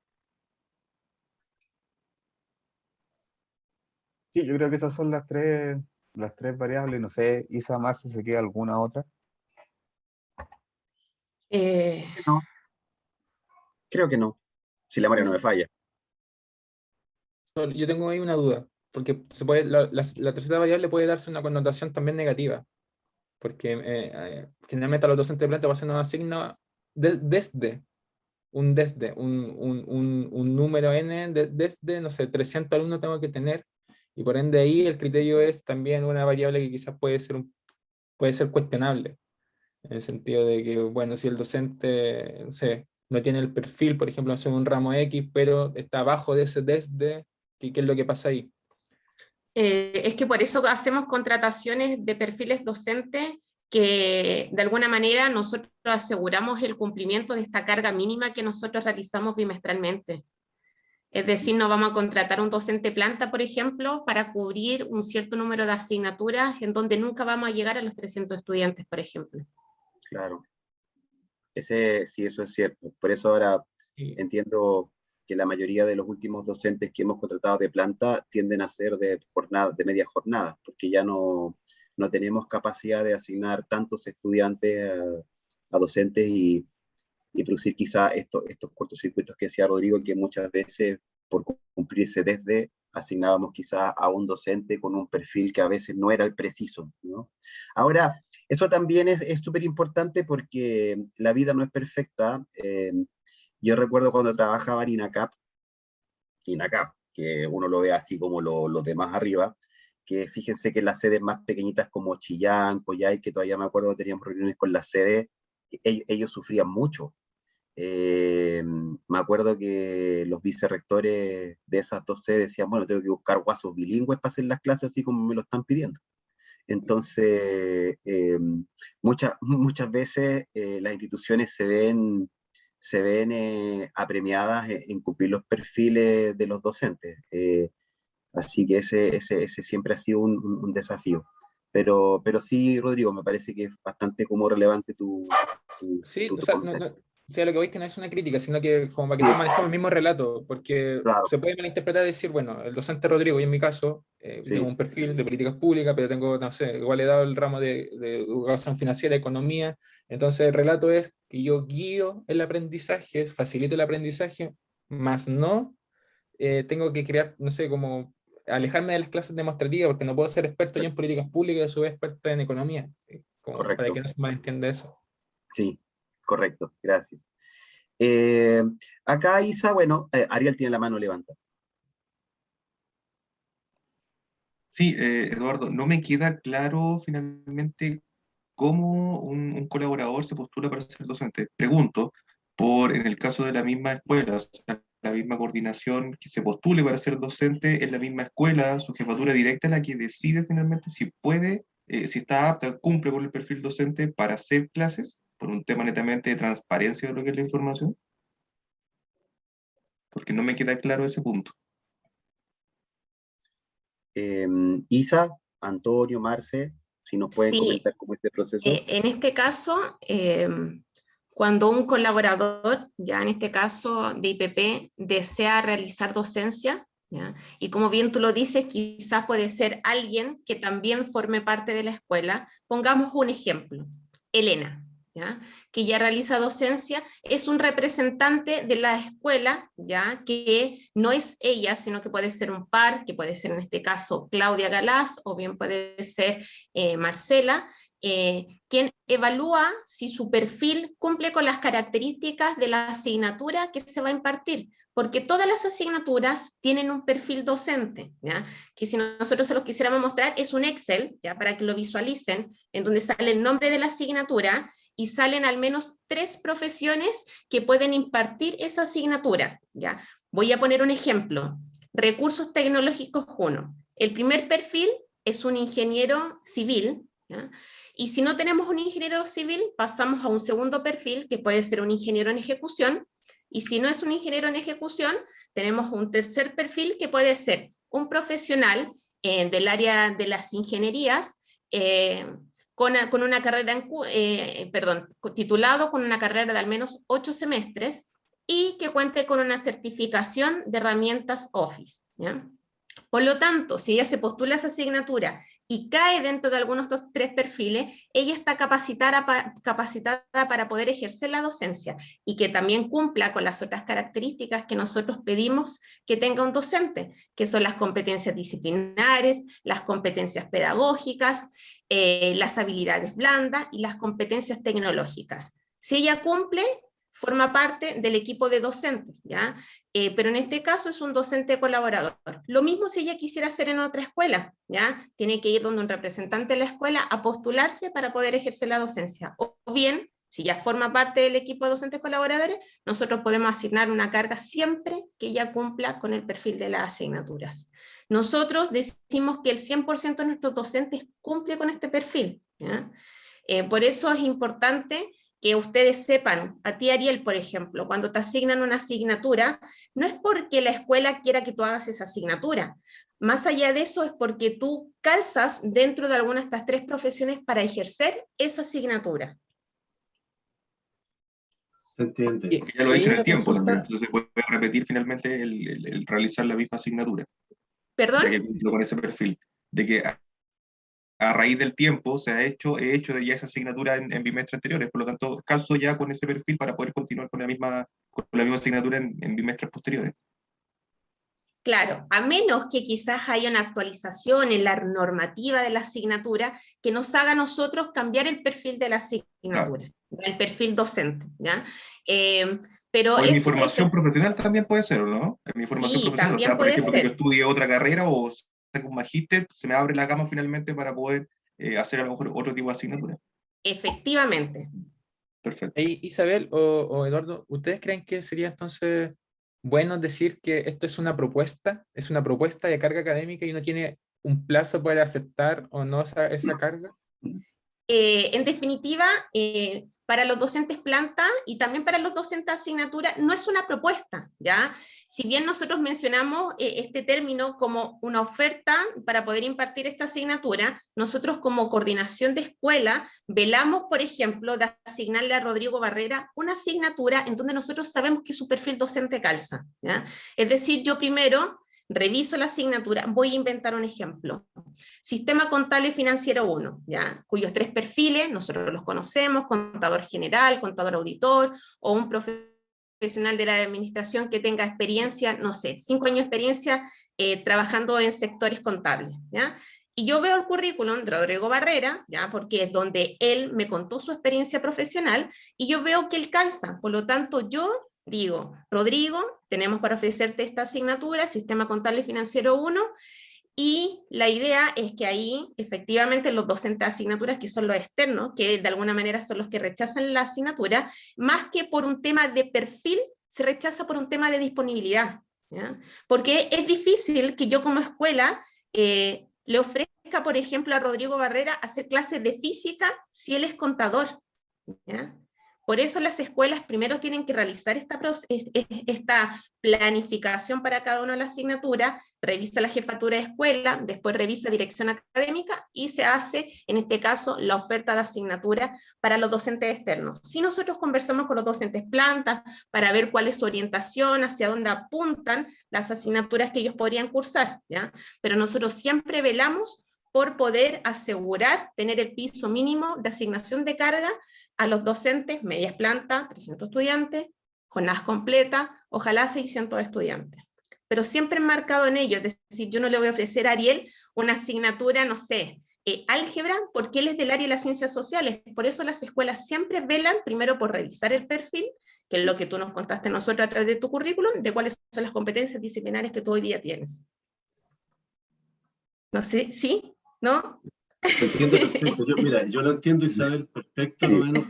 Sí, yo creo que esas son las tres variables. No sé, Isa, Marce, ¿se queda alguna otra? No, creo que no, si la memoria no me falla. Yo tengo ahí una duda, porque la tercera variable puede darse una connotación también negativa, porque generalmente a los docentes de planta se nos asigna desde un número n, desde, no sé, 300 alumnos tengo que tener, y por ende ahí el criterio es también una variable que quizás puede ser cuestionable, en el sentido de que, bueno, si el docente, no sé, no tiene el perfil, por ejemplo, hace un ramo X, pero está abajo de ese desde, ¿qué es lo que pasa ahí? Es que por eso hacemos contrataciones de perfiles docentes que de alguna manera nosotros aseguramos el cumplimiento de esta carga mínima que nosotros realizamos bimestralmente. Es decir, no vamos a contratar un docente planta, por ejemplo, para cubrir un cierto número de asignaturas en donde nunca vamos a llegar a los 300 estudiantes, por ejemplo. Claro. Sí, eso es cierto. Por eso ahora Sí. entiendo que la mayoría de los últimos docentes que hemos contratado de planta tienden a ser de media jornada, porque ya no tenemos capacidad de asignar tantos estudiantes a docentes y producir quizá estos cortocircuitos que decía Rodrigo, que muchas veces por cumplirse desde asignábamos quizá a un docente con un perfil que a veces no era el preciso, ¿no? Ahora, eso también es súper importante porque la vida no es perfecta. Yo recuerdo cuando trabajaba en INACAP, que uno lo ve así como los demás arriba, que fíjense que las sedes más pequeñitas como Chillán, Coyhai, que todavía me acuerdo que teníamos reuniones con las sedes, ellos sufrían mucho. Me acuerdo que los vicerrectores de esas dos sedes decían, bueno, tengo que buscar guasos bilingües para hacer las clases así como me lo están pidiendo. Entonces, muchas veces las instituciones se ven apremiadas en cumplir los perfiles de los docentes. Así que ese siempre ha sido un desafío. Pero sí, Rodrigo, me parece que es bastante como relevante Sí, tu o sea, comentario. o sea, lo que veis que no es una crítica, sino que como para que todos manejemos el mismo relato, porque Claro, se puede malinterpretar y decir, bueno, el docente Rodrigo, y en mi caso, tengo sí, un perfil de políticas públicas, pero tengo, no sé, igual he dado el ramo de educación financiera, economía, entonces el relato es que yo guío el aprendizaje, facilito el aprendizaje, más no tengo que crear, no sé, como alejarme de las clases demostrativas, porque no puedo ser experto yo en políticas públicas y a su vez experto en economía, como para Correcto. que no se malentienda eso. Sí, correcto, gracias. Acá, Isa, bueno, Ariel tiene la mano levantada. Sí, Eduardo, no me queda claro finalmente cómo un colaborador se postula para ser docente. Pregunto, en el caso de la misma escuela, o sea, la misma coordinación que se postule para ser docente en la misma escuela, su jefatura directa es la que decide finalmente si puede, si está apta, cumple con el perfil docente para hacer clases, por un tema netamente de transparencia de lo que es la información, porque no me queda claro ese punto. Isa, Antonio, Marce, si nos pueden Sí, comentar cómo es el proceso. en este caso, cuando un colaborador, ya en este caso de IPP, desea realizar docencia, ¿ya? Y como bien tú lo dices, quizás puede ser alguien que también forme parte de la escuela. Pongamos un ejemplo, Elena, ¿ya? Que ya realiza docencia, es un representante de la escuela, ¿ya? Que no es ella, sino que puede ser un par, que puede ser en este caso Claudia Galás, o bien puede ser Marcela, quien evalúa si su perfil cumple con las características de la asignatura que se va a impartir, porque todas las asignaturas tienen un perfil docente, ¿ya? Que si nosotros se los quisiéramos mostrar es un Excel, ¿ya? Para que lo visualicen, en donde sale el nombre de la asignatura y salen al menos 3 profesiones que pueden impartir esa asignatura, ¿ya? Voy a poner un ejemplo, recursos tecnológicos 1. El primer perfil es un ingeniero civil, ¿ya? Y si no tenemos un ingeniero civil, pasamos a un segundo perfil, que puede ser un ingeniero en ejecución, y si no es un ingeniero en ejecución, tenemos un tercer perfil que puede ser un profesional del área de las ingenierías, con una carrera, titulado con una carrera de al menos 8 semestres, y que cuente con una certificación de herramientas Office, ¿ya? Por lo tanto, si ella se postula esa asignatura y cae dentro de algunos de estos 3 perfiles, ella está capacitada para poder ejercer la docencia y que también cumpla con las otras características que nosotros pedimos que tenga un docente, que son las competencias disciplinares, las competencias pedagógicas, las habilidades blandas y las competencias tecnológicas. Si ella cumple, forma parte del equipo de docentes, ¿ya? Pero en este caso es un docente colaborador. Lo mismo si ella quisiera hacer en otra escuela, ¿ya? Tiene que ir donde un representante de la escuela a postularse para poder ejercer la docencia. O bien, si ya forma parte del equipo de docentes colaboradores, nosotros podemos asignar una carga siempre que ella cumpla con el perfil de las asignaturas. Nosotros decimos que el 100% de nuestros docentes cumple con este perfil, ¿ya? Por eso es importante que ustedes sepan, a ti Ariel, por ejemplo, cuando te asignan una asignatura, no es porque la escuela quiera que tú hagas esa asignatura. Más allá de eso es porque tú calzas dentro de alguna de estas 3 profesiones para ejercer esa asignatura. ¿Se entiende? Porque ya lo he hecho en el tiempo también, entonces se puede repetir finalmente el realizar la misma asignatura. ¿Perdón? Ya que cumplo con ese perfil, de que a raíz del tiempo he hecho ya esa asignatura en bimestres anteriores, por lo tanto calzo ya con ese perfil para poder continuar con la misma asignatura en bimestres posteriores. Claro, a menos que quizás haya una actualización en la normativa de la asignatura que nos haga a nosotros cambiar el perfil de la asignatura, claro, el perfil docente, ¿ya? Pero o en mi eso formación profesional también puede ser, ¿o no? En mi formación sí, profesional, o sea, también por puede ejemplo, que yo ser. estudie otra carrera o saque un magíster, se me abre la gama finalmente para poder hacer a lo mejor otro tipo de asignatura. Efectivamente. Perfecto. Hey, Isabel o Eduardo, ¿ustedes creen que sería entonces bueno decir que esto es una propuesta de carga académica y no tiene un plazo para aceptar o no esa carga? En definitiva, para los docentes planta y también para los docentes asignatura, no es una propuesta, ¿ya? Si bien nosotros mencionamos este término como una oferta para poder impartir esta asignatura, nosotros como coordinación de escuela velamos, por ejemplo, de asignarle a Rodrigo Barrera una asignatura en donde nosotros sabemos que su perfil docente calza, ¿ya? Es decir, yo primero reviso la asignatura, voy a inventar un ejemplo. Sistema Contable Financiero 1, ¿ya? Cuyos 3 perfiles nosotros los conocemos, contador general, contador auditor o un profesional profesional de la administración que tenga experiencia, no sé, 5 años de experiencia trabajando en sectores contables, ¿ya? Y yo veo el currículum de Rodrigo Barrera, ¿ya? Porque es donde él me contó su experiencia profesional, y yo veo que él calza. Por lo tanto, yo digo, Rodrigo, tenemos para ofrecerte esta asignatura, Sistema Contable y Financiero 1, y la idea es que ahí, efectivamente, los docentes de asignaturas, que son los externos, que de alguna manera son los que rechazan la asignatura, más que por un tema de perfil, se rechaza por un tema de disponibilidad, ¿ya? Porque es difícil que yo como escuela le ofrezca, por ejemplo, a Rodrigo Barrera hacer clases de física si él es contador, ¿ya? Por eso las escuelas primero tienen que realizar esta planificación para cada una de las asignaturas, revisa la jefatura de escuela, después revisa dirección académica y se hace, en este caso, la oferta de asignatura para los docentes externos. Si nosotros conversamos con los docentes planta para ver cuál es su orientación, hacia dónde apuntan las asignaturas que ellos podrían cursar, ¿ya? Pero nosotros siempre velamos por poder asegurar tener el piso mínimo de asignación de carga a los docentes, medias planta, 300 estudiantes, jornadas completas, ojalá 600 estudiantes. Pero siempre enmarcado en ello, es decir, yo no le voy a ofrecer a Ariel una asignatura, no sé, álgebra, porque él es del área de las ciencias sociales. Por eso las escuelas siempre velan primero por revisar el perfil, que es lo que tú nos contaste a nosotros a través de tu currículum, de cuáles son las competencias disciplinares que tú hoy día tienes. No sé, ¿sí? ¿No? Te entiendo perfecto. Mira, yo lo entiendo, Isabel, perfecto, lo menos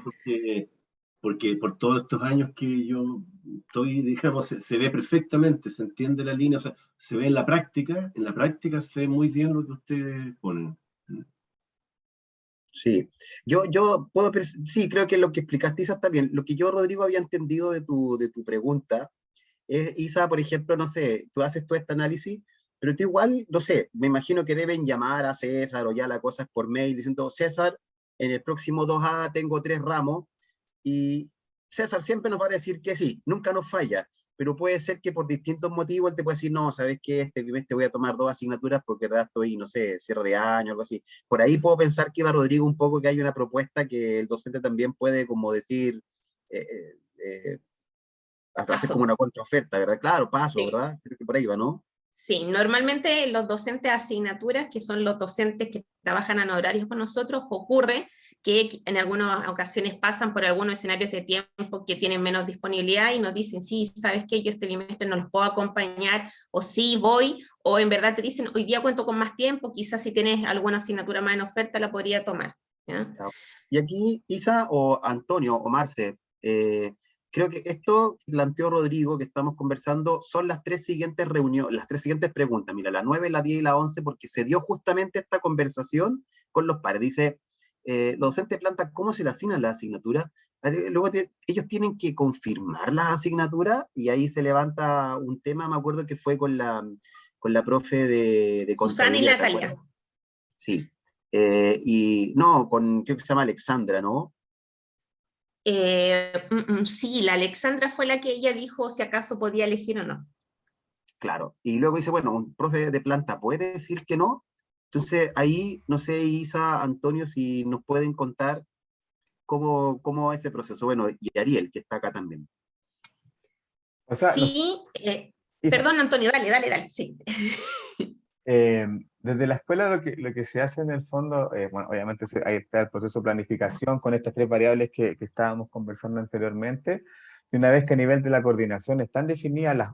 porque por todos estos años que yo estoy, digamos, se ve perfectamente, se entiende la línea, o sea, se ve en la práctica se ve muy bien lo que ustedes ponen. Sí, yo puedo, sí, creo que lo que explicaste, Isa, está bien. Lo que yo, Rodrigo, había entendido de tu pregunta es, Isa, por ejemplo, no sé, tú haces todo este análisis, pero tú igual, no sé, me imagino que deben llamar a César o ya la cosa es por mail diciendo, César, en el próximo 2A tengo 3 ramos, y César siempre nos va a decir que sí, nunca nos falla, pero puede ser que por distintos motivos él te puede decir, no, ¿sabes qué? Este trimestre voy a tomar 2 asignaturas porque de verdad estoy, no sé, cierre de año, algo así. Por ahí puedo pensar que va Rodrigo un poco que hay una propuesta que el docente también puede como decir, hacer como una contraoferta, ¿verdad? Claro, paso, Sí. ¿verdad? Creo que por ahí va, ¿no? Sí, normalmente los docentes de asignaturas, que son los docentes que trabajan en horarios con nosotros, ocurre que en algunas ocasiones pasan por algunos escenarios de tiempo que tienen menos disponibilidad y nos dicen, sí, ¿sabes qué? Yo este trimestre no los puedo acompañar, o sí, voy, o en verdad te dicen, hoy día cuento con más tiempo, quizás si tienes alguna asignatura más en oferta la podría tomar, ¿ya? Y aquí, Isa o Antonio o Marce, creo que esto que planteó Rodrigo, que estamos conversando, son las 3 siguientes reuniones, las 3 siguientes preguntas, mira, la 9, la 10 y la 11, porque se dio justamente esta conversación con los pares. Dice, los docentes de planta, ¿cómo se le asignan las asignaturas? Luego ellos tienen que confirmar las asignaturas, y ahí se levanta un tema, me acuerdo que fue con la profe de Susana y contabilidad, Natalia. Sí. Y no, creo que se llama Alexandra, ¿no? Sí, la Alexandra fue la que ella dijo si acaso podía elegir o no. Claro. Y luego dice, bueno, un profe de planta puede decir que no. Entonces ahí, no sé, Isa, Antonio, si nos pueden contar cómo es ese proceso. Bueno, y Ariel, que está acá también. O sea, Sí, Isa, perdón, Antonio, dale, sí. desde la escuela lo que se hace en el fondo, bueno, obviamente ahí está el proceso de planificación con estas 3 variables que estábamos conversando anteriormente, y una vez que a nivel de la coordinación están definidas las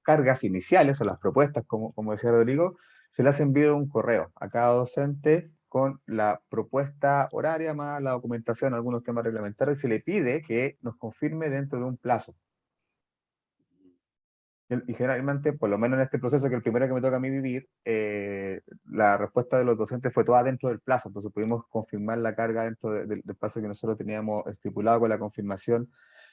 cargas iniciales o las propuestas, como decía Rodrigo, se les envía un correo a cada docente con la propuesta horaria más la documentación, algunos temas reglamentarios, y se le pide que nos confirme dentro de un plazo. Y generalmente, por lo menos en este proceso, que el primero que me toca a mí vivir, la respuesta de los docentes fue toda dentro del plazo, entonces pudimos confirmar la carga dentro del plazo que nosotros teníamos estipulado con la confirmación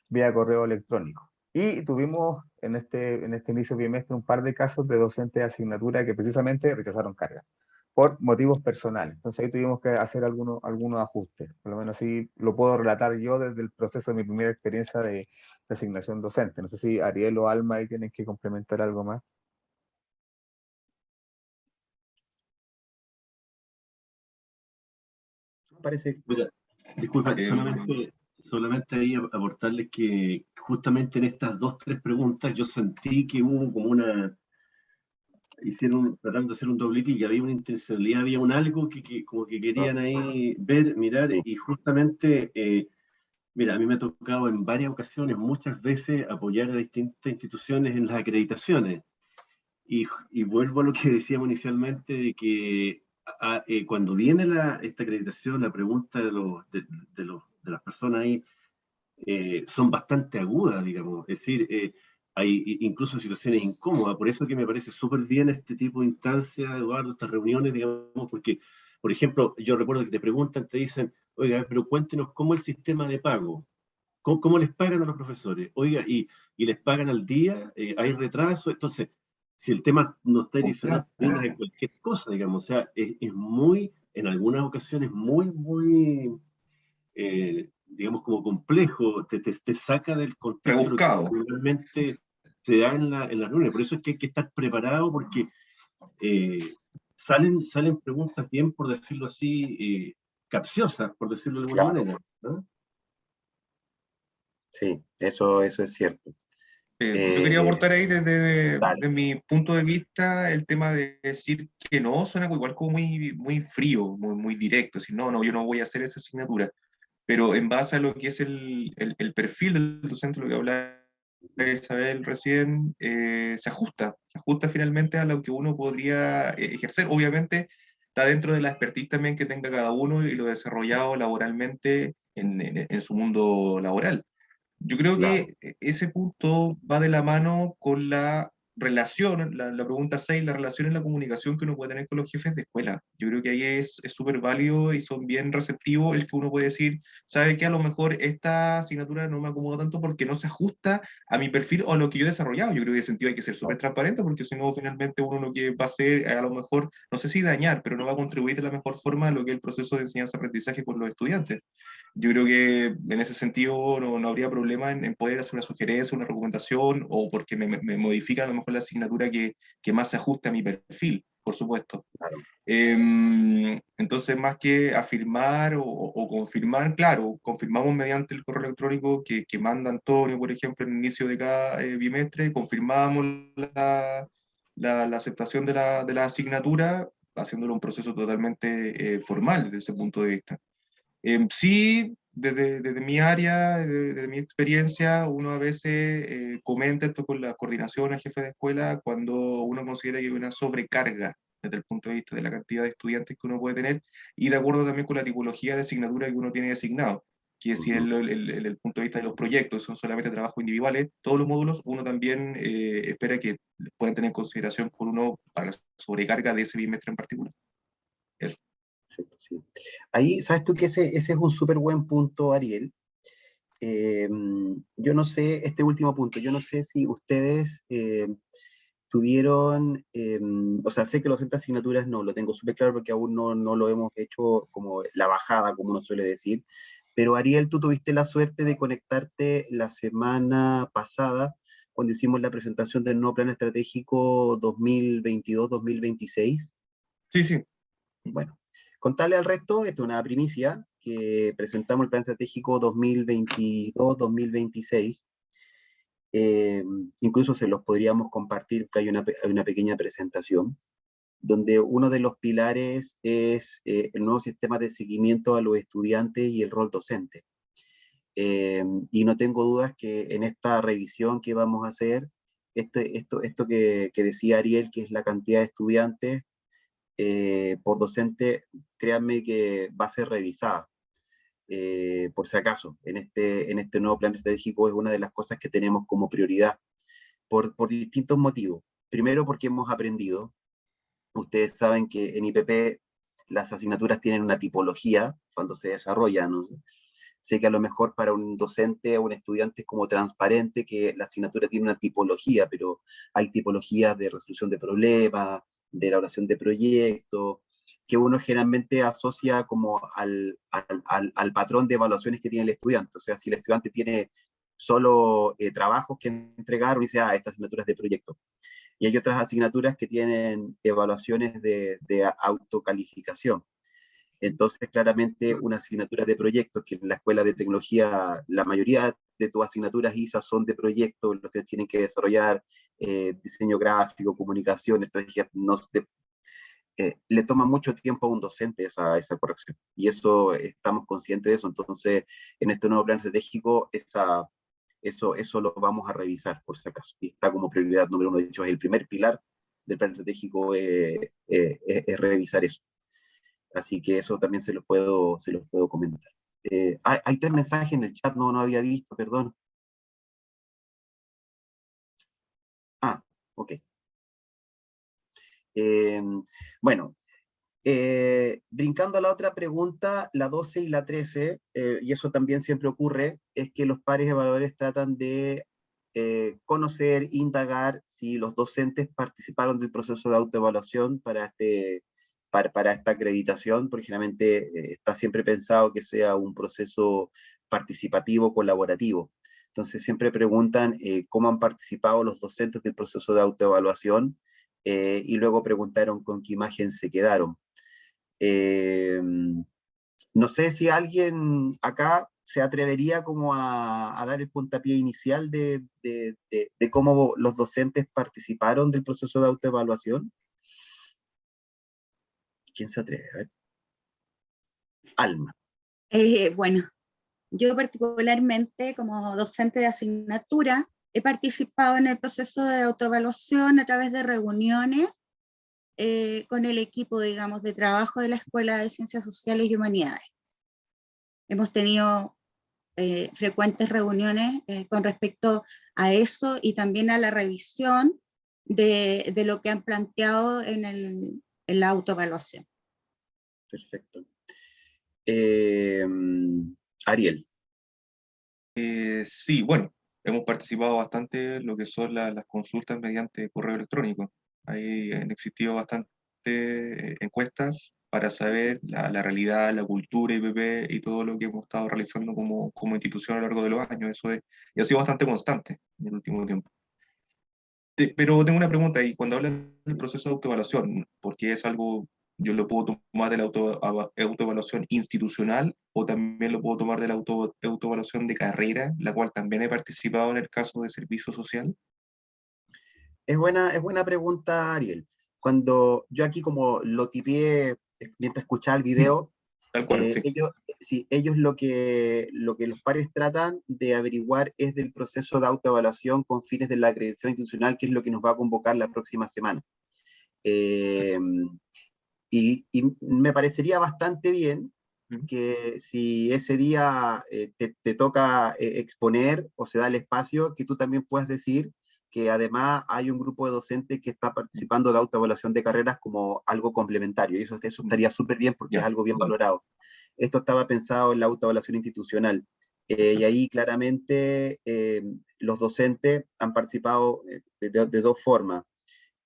vía correo electrónico. Y tuvimos en este inicio de bimestre un par de casos de docentes de asignatura que precisamente rechazaron carga por motivos personales. Entonces ahí tuvimos que hacer algunos ajustes. Por lo menos así lo puedo relatar yo desde el proceso de mi primera experiencia de asignación docente. No sé si Ariel o Alma ahí tienen que complementar algo más. Parece. Mira, disculpa, solamente ahí aportarles que justamente en estas 2, 3 preguntas yo sentí que hubo como tratando de hacer un doble clic, y había una intencionalidad, había un algo que como que querían ahí ver, mirar, Sí. y justamente, mira, a mí me ha tocado en varias ocasiones, muchas veces, apoyar a distintas instituciones en las acreditaciones. Y vuelvo a lo que decíamos inicialmente, de que cuando viene esta acreditación, la pregunta de las personas ahí son bastante agudas, digamos. Es decir, hay incluso situaciones incómodas. Por eso que me parece súper bien este tipo de instancias, Eduardo, estas reuniones, digamos, porque, por ejemplo, yo recuerdo que te preguntan, te dicen, oiga, pero cuéntenos cómo es el sistema de pago. ¿Cómo les pagan a los profesores? Oiga, y les pagan al día, hay retraso. Entonces, si el tema no está direccionado a cualquier cosa, digamos, o sea, es muy, en algunas ocasiones, muy, digamos, como complejo, te saca del contexto de lo que Rebuscado. realmente se da en la reunión. Por eso es que hay que estar preparado, porque salen preguntas bien, por decirlo así, capciosas, por decirlo de alguna manera, ¿no? Sí, eso es cierto. Yo quería aportar ahí desde Dale. mi punto de vista el tema de decir que no suena igual como muy frío, muy directo, si no, yo no voy a hacer esa asignatura, pero en base a lo que es el perfil del docente, lo que hablaba Isabel recién, se ajusta finalmente a lo que uno podría ejercer. Obviamente está dentro de la expertise también que tenga cada uno y lo desarrollado laboralmente en su mundo laboral. Yo creo Claro. que ese punto va de la mano con la relación, la pregunta 6, la relación y la comunicación que uno puede tener con los jefes de escuela. Yo creo que ahí es súper válido y son bien receptivos el que uno puede decir, sabe que a lo mejor esta asignatura no me acomoda tanto porque no se ajusta a mi perfil o a lo que yo he desarrollado. Yo creo que en ese sentido hay que ser súper transparente porque si no, finalmente uno lo que va a hacer, a lo mejor, no sé si dañar, pero no va a contribuir de la mejor forma a lo que es el proceso de enseñanza-aprendizaje con los estudiantes. Yo creo que en ese sentido no habría problema en poder hacer una sugerencia, una recomendación, o porque me modifica a lo mejor la asignatura que más se ajuste a mi perfil, por supuesto. Claro. Entonces, más que afirmar o confirmar, claro, confirmamos mediante el correo electrónico que manda Antonio, por ejemplo, en el inicio de cada bimestre, confirmamos la aceptación de la asignatura, haciéndolo un proceso totalmente formal desde ese punto de vista. Sí, desde mi área, desde mi experiencia, uno a veces comenta esto con la coordinación al jefe de escuela cuando uno considera que hay una sobrecarga desde el punto de vista de la cantidad de estudiantes que uno puede tener y de acuerdo también con la tipología de asignatura que uno tiene asignado. Que si el punto de vista de los proyectos son solamente trabajos individuales, todos los módulos uno también espera que puedan tener en consideración por uno para la sobrecarga de ese bimestre en particular. Eso. Sí. Ahí, sabes tú que ese es un súper buen punto, Ariel. Yo no sé, este último punto, yo no sé si ustedes tuvieron, o sea, sé que los centros de asignaturas no, lo tengo súper claro porque aún no lo hemos hecho como la bajada, como uno suele decir, pero Ariel, tú tuviste la suerte de conectarte la semana pasada cuando hicimos la presentación del nuevo plan estratégico 2022-2026. Sí, sí. Bueno, contarle al resto, esto es una primicia, que presentamos el plan estratégico 2022-2026. Incluso se los podríamos compartir, que hay una pequeña presentación, donde uno de los pilares es el nuevo sistema de seguimiento a los estudiantes y el rol docente. Y no tengo dudas que en esta revisión que vamos a hacer, esto que decía Ariel, que es la cantidad de estudiantes por docente, créanme que va a ser revisada. Por si acaso, en este nuevo plan estratégico es una de las cosas que tenemos como prioridad, por distintos motivos. Primero, porque hemos aprendido. Ustedes saben que en IPP las asignaturas tienen una tipología cuando se desarrollan, ¿no? Sé que a lo mejor para un docente o un estudiante es como transparente que la asignatura tiene una tipología, pero hay tipologías de resolución de problemas, de elaboración de proyectos, que uno generalmente asocia como al patrón de evaluaciones que tiene el estudiante. O sea, si el estudiante tiene solo trabajos que entregar, uno dice, esta asignatura es de proyecto. Y hay otras asignaturas que tienen evaluaciones de autocalificación. Entonces, claramente, una asignatura de proyectos, que en la escuela de tecnología, la mayoría de tus asignaturas ISA son de proyectos, los que tienen que desarrollar diseño gráfico, comunicación, estrategias, no sé, le toma mucho tiempo a un docente esa corrección. Y eso, estamos conscientes de eso. Entonces, en este nuevo plan estratégico, eso lo vamos a revisar, por si acaso. Y está como prioridad número 1. De hecho, es el primer pilar del plan estratégico, es revisar eso. Así que eso también se los puedo comentar. Hay 3 mensajes en el chat, no había visto, perdón. Ok. Bueno, brincando a la otra pregunta, la 12 y la 13, y eso también siempre ocurre, es que los pares evaluadores tratan de conocer, indagar si los docentes participaron del proceso de autoevaluación para esta acreditación, porque generalmente está siempre pensado que sea un proceso participativo, colaborativo. Entonces siempre preguntan cómo han participado los docentes del proceso de autoevaluación, y luego preguntaron con qué imagen se quedaron. No sé si alguien acá se atrevería como a dar el puntapié inicial de cómo los docentes participaron del proceso de autoevaluación. ¿Quién se atreve? A ver. Alma. Bueno, yo particularmente como docente de asignatura he participado en el proceso de autoevaluación a través de reuniones con el equipo, digamos, de trabajo de la Escuela de Ciencias Sociales y Humanidades. Hemos tenido frecuentes reuniones con respecto a eso y también a la revisión de lo que han planteado en la autoevaluación. Perfecto. Ariel. Sí, bueno, hemos participado bastante en lo que son las consultas mediante correo electrónico. Ahí han existido bastantes encuestas para saber la realidad, la cultura IPP y todo lo que hemos estado realizando como institución a lo largo de los años. Y ha sido bastante constante en el último tiempo. Pero tengo una pregunta ahí, cuando hablas del proceso de autoevaluación, porque es algo, yo lo puedo tomar de la autoevaluación institucional o también lo puedo tomar de la autoevaluación de carrera, la cual también he participado en el caso de servicio social. Es buena pregunta, Ariel. Cuando yo aquí como lo tipié mientras escuchaba el video, Tal cual, sí. ellos lo que los pares tratan de averiguar es del proceso de autoevaluación con fines de la acreditación institucional, que es lo que nos va a convocar la próxima semana. Y me parecería bastante bien que si ese día te toca exponer o se da el espacio, que tú también puedas decir que además hay un grupo de docentes que está participando de autoevaluación de carreras como algo complementario, y eso estaría súper bien porque es algo bien valorado. Esto estaba pensado en la autoevaluación institucional, y ahí claramente los docentes han participado de 2 formas.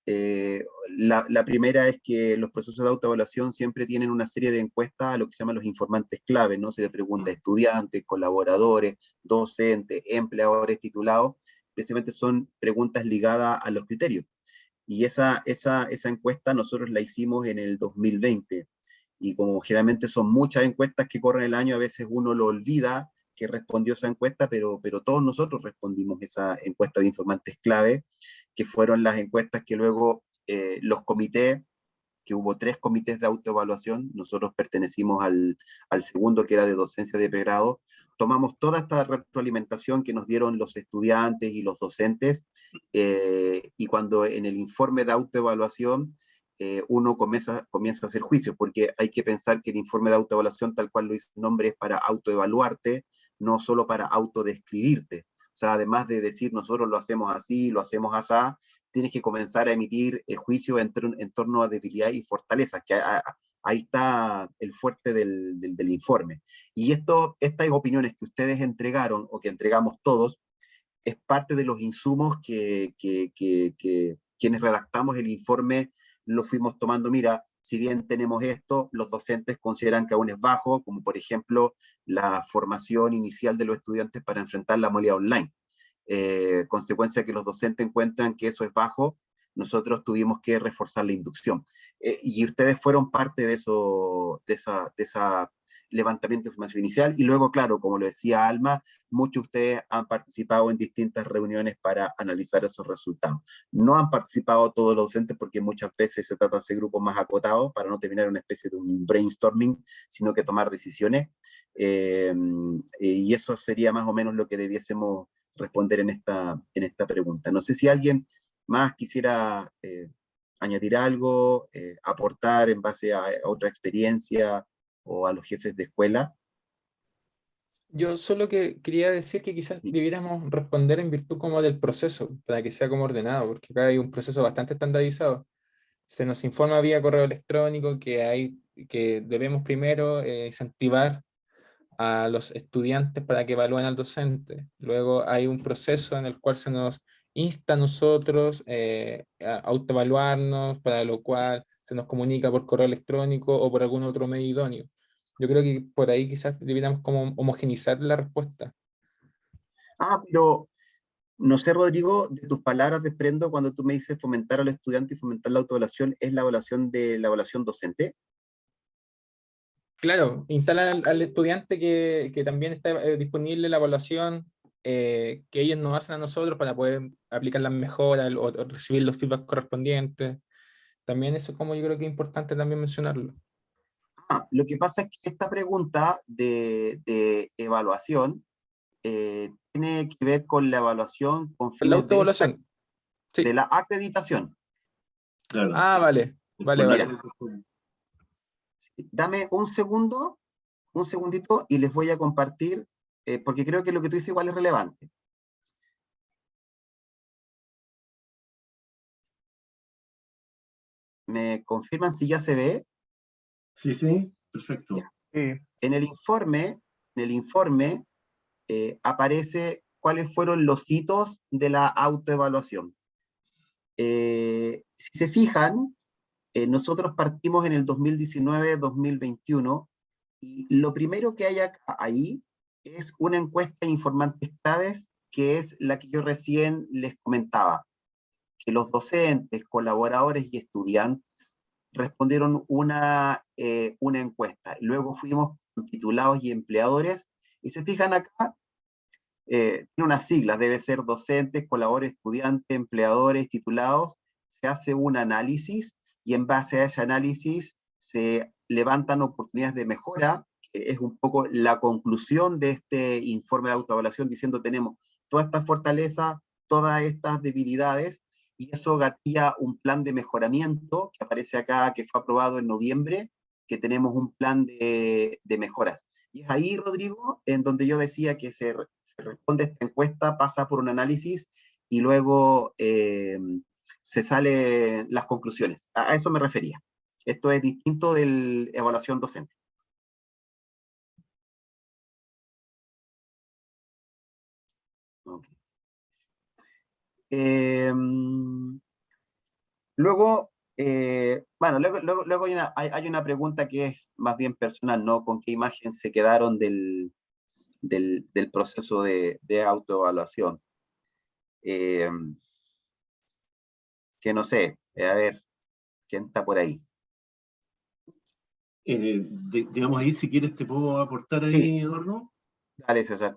La primera es que los procesos de autoevaluación siempre tienen una serie de encuestas a lo que se llaman los informantes clave, ¿no? Se le pregunta a estudiantes, colaboradores, docentes, empleadores, titulados. Precisamente son preguntas ligadas a los criterios. Y esa encuesta nosotros la hicimos en el 2020. Y como generalmente son muchas encuestas que corren el año, a veces uno lo olvida que respondió esa encuesta, pero todos nosotros respondimos esa encuesta de informantes clave, que fueron las encuestas que luego los comités, que hubo 3 comités de autoevaluación, nosotros pertenecimos al segundo, que era de docencia de pregrado, tomamos toda esta retroalimentación que nos dieron los estudiantes y los docentes, y cuando en el informe de autoevaluación uno comienza a hacer juicios, porque hay que pensar que el informe de autoevaluación, tal cual lo dice el nombre, es para autoevaluarte, no solo para autodescribirte. O sea, además de decir nosotros lo hacemos así, lo hacemos así, tienes que comenzar a emitir juicios en torno a debilidades y fortalezas, que ahí está el fuerte del informe. Y estas opiniones que ustedes entregaron, o que entregamos todos, es parte de los insumos que quienes redactamos el informe lo fuimos tomando. Mira, si bien tenemos esto, los docentes consideran que aún es bajo, como por ejemplo la formación inicial de los estudiantes para enfrentar la modalidad online. Consecuencia que los docentes encuentran que eso es bajo, nosotros tuvimos que reforzar la inducción. Y ustedes fueron parte de esa levantamiento de información inicial, y luego, claro, como lo decía Alma, muchos de ustedes han participado en distintas reuniones para analizar esos resultados. No han participado todos los docentes porque muchas veces se trata de hacer grupos más acotados para no terminar una especie de un brainstorming, sino que tomar decisiones, y eso sería más o menos lo que debiésemos responder en esta pregunta. No sé si alguien más quisiera añadir algo, aportar en base a otra experiencia o a los jefes de escuela. Yo solo que quería decir que quizás debiéramos responder en virtud como del proceso, para que sea como ordenado, porque acá hay un proceso bastante estandarizado. Se nos informa vía correo electrónico que debemos primero incentivar a los estudiantes para que evalúen al docente. Luego hay un proceso en el cual se nos insta a nosotros a autoevaluarnos, para lo cual se nos comunica por correo electrónico o por algún otro medio idóneo. Yo creo que por ahí quizás deberíamos como homogenizar la respuesta. Pero no sé, Rodrigo, de tus palabras desprendo cuando tú me dices fomentar al estudiante y fomentar la autoevaluación, ¿es la evaluación de la evaluación docente? Claro, instala al estudiante que también está disponible la evaluación que ellos nos hacen a nosotros para poder aplicar las mejoras o recibir los feedbacks correspondientes. También eso como yo creo que es importante también mencionarlo. Lo que pasa es que esta pregunta de evaluación tiene que ver con la evaluación con La fines autoevaluación. Sí. de la acreditación. Claro. Vale. Mira, dame un segundito y les voy a compartir, porque creo que lo que tú dices igual es relevante. ¿Me confirman si ya se ve? Sí, sí, perfecto. Ya. En el informe aparece cuáles fueron los hitos de la autoevaluación. Si se fijan, nosotros partimos en el 2019-2021 y lo primero que hay ahí es una encuesta de informantes claves, que es la que yo recién les comentaba, que los docentes, colaboradores y estudiantes respondieron una encuesta. Luego fuimos con titulados y empleadores, y se fijan acá, tiene unas siglas, debe ser docentes, colaboradores, estudiantes, empleadores, titulados. Se hace un análisis y en base a ese análisis se levantan oportunidades de mejora, que es un poco la conclusión de este informe de autoevaluación, diciendo tenemos todas estas fortalezas, todas estas debilidades, y eso gatilla un plan de mejoramiento que aparece acá, que fue aprobado en noviembre, que tenemos un plan de mejoras. Y es ahí, Rodrigo, en donde yo decía que se responde esta encuesta, pasa por un análisis y luego se salen las conclusiones. A eso me refería. Esto es distinto de la evaluación docente. Okay. Luego hay una pregunta que es más bien personal, ¿no? ¿Con qué imagen se quedaron del proceso de autoevaluación? Que no sé, a ver, ¿quién está por ahí? Digamos ahí, si quieres te puedo aportar ahí, Sí. Eduardo. Dale, César.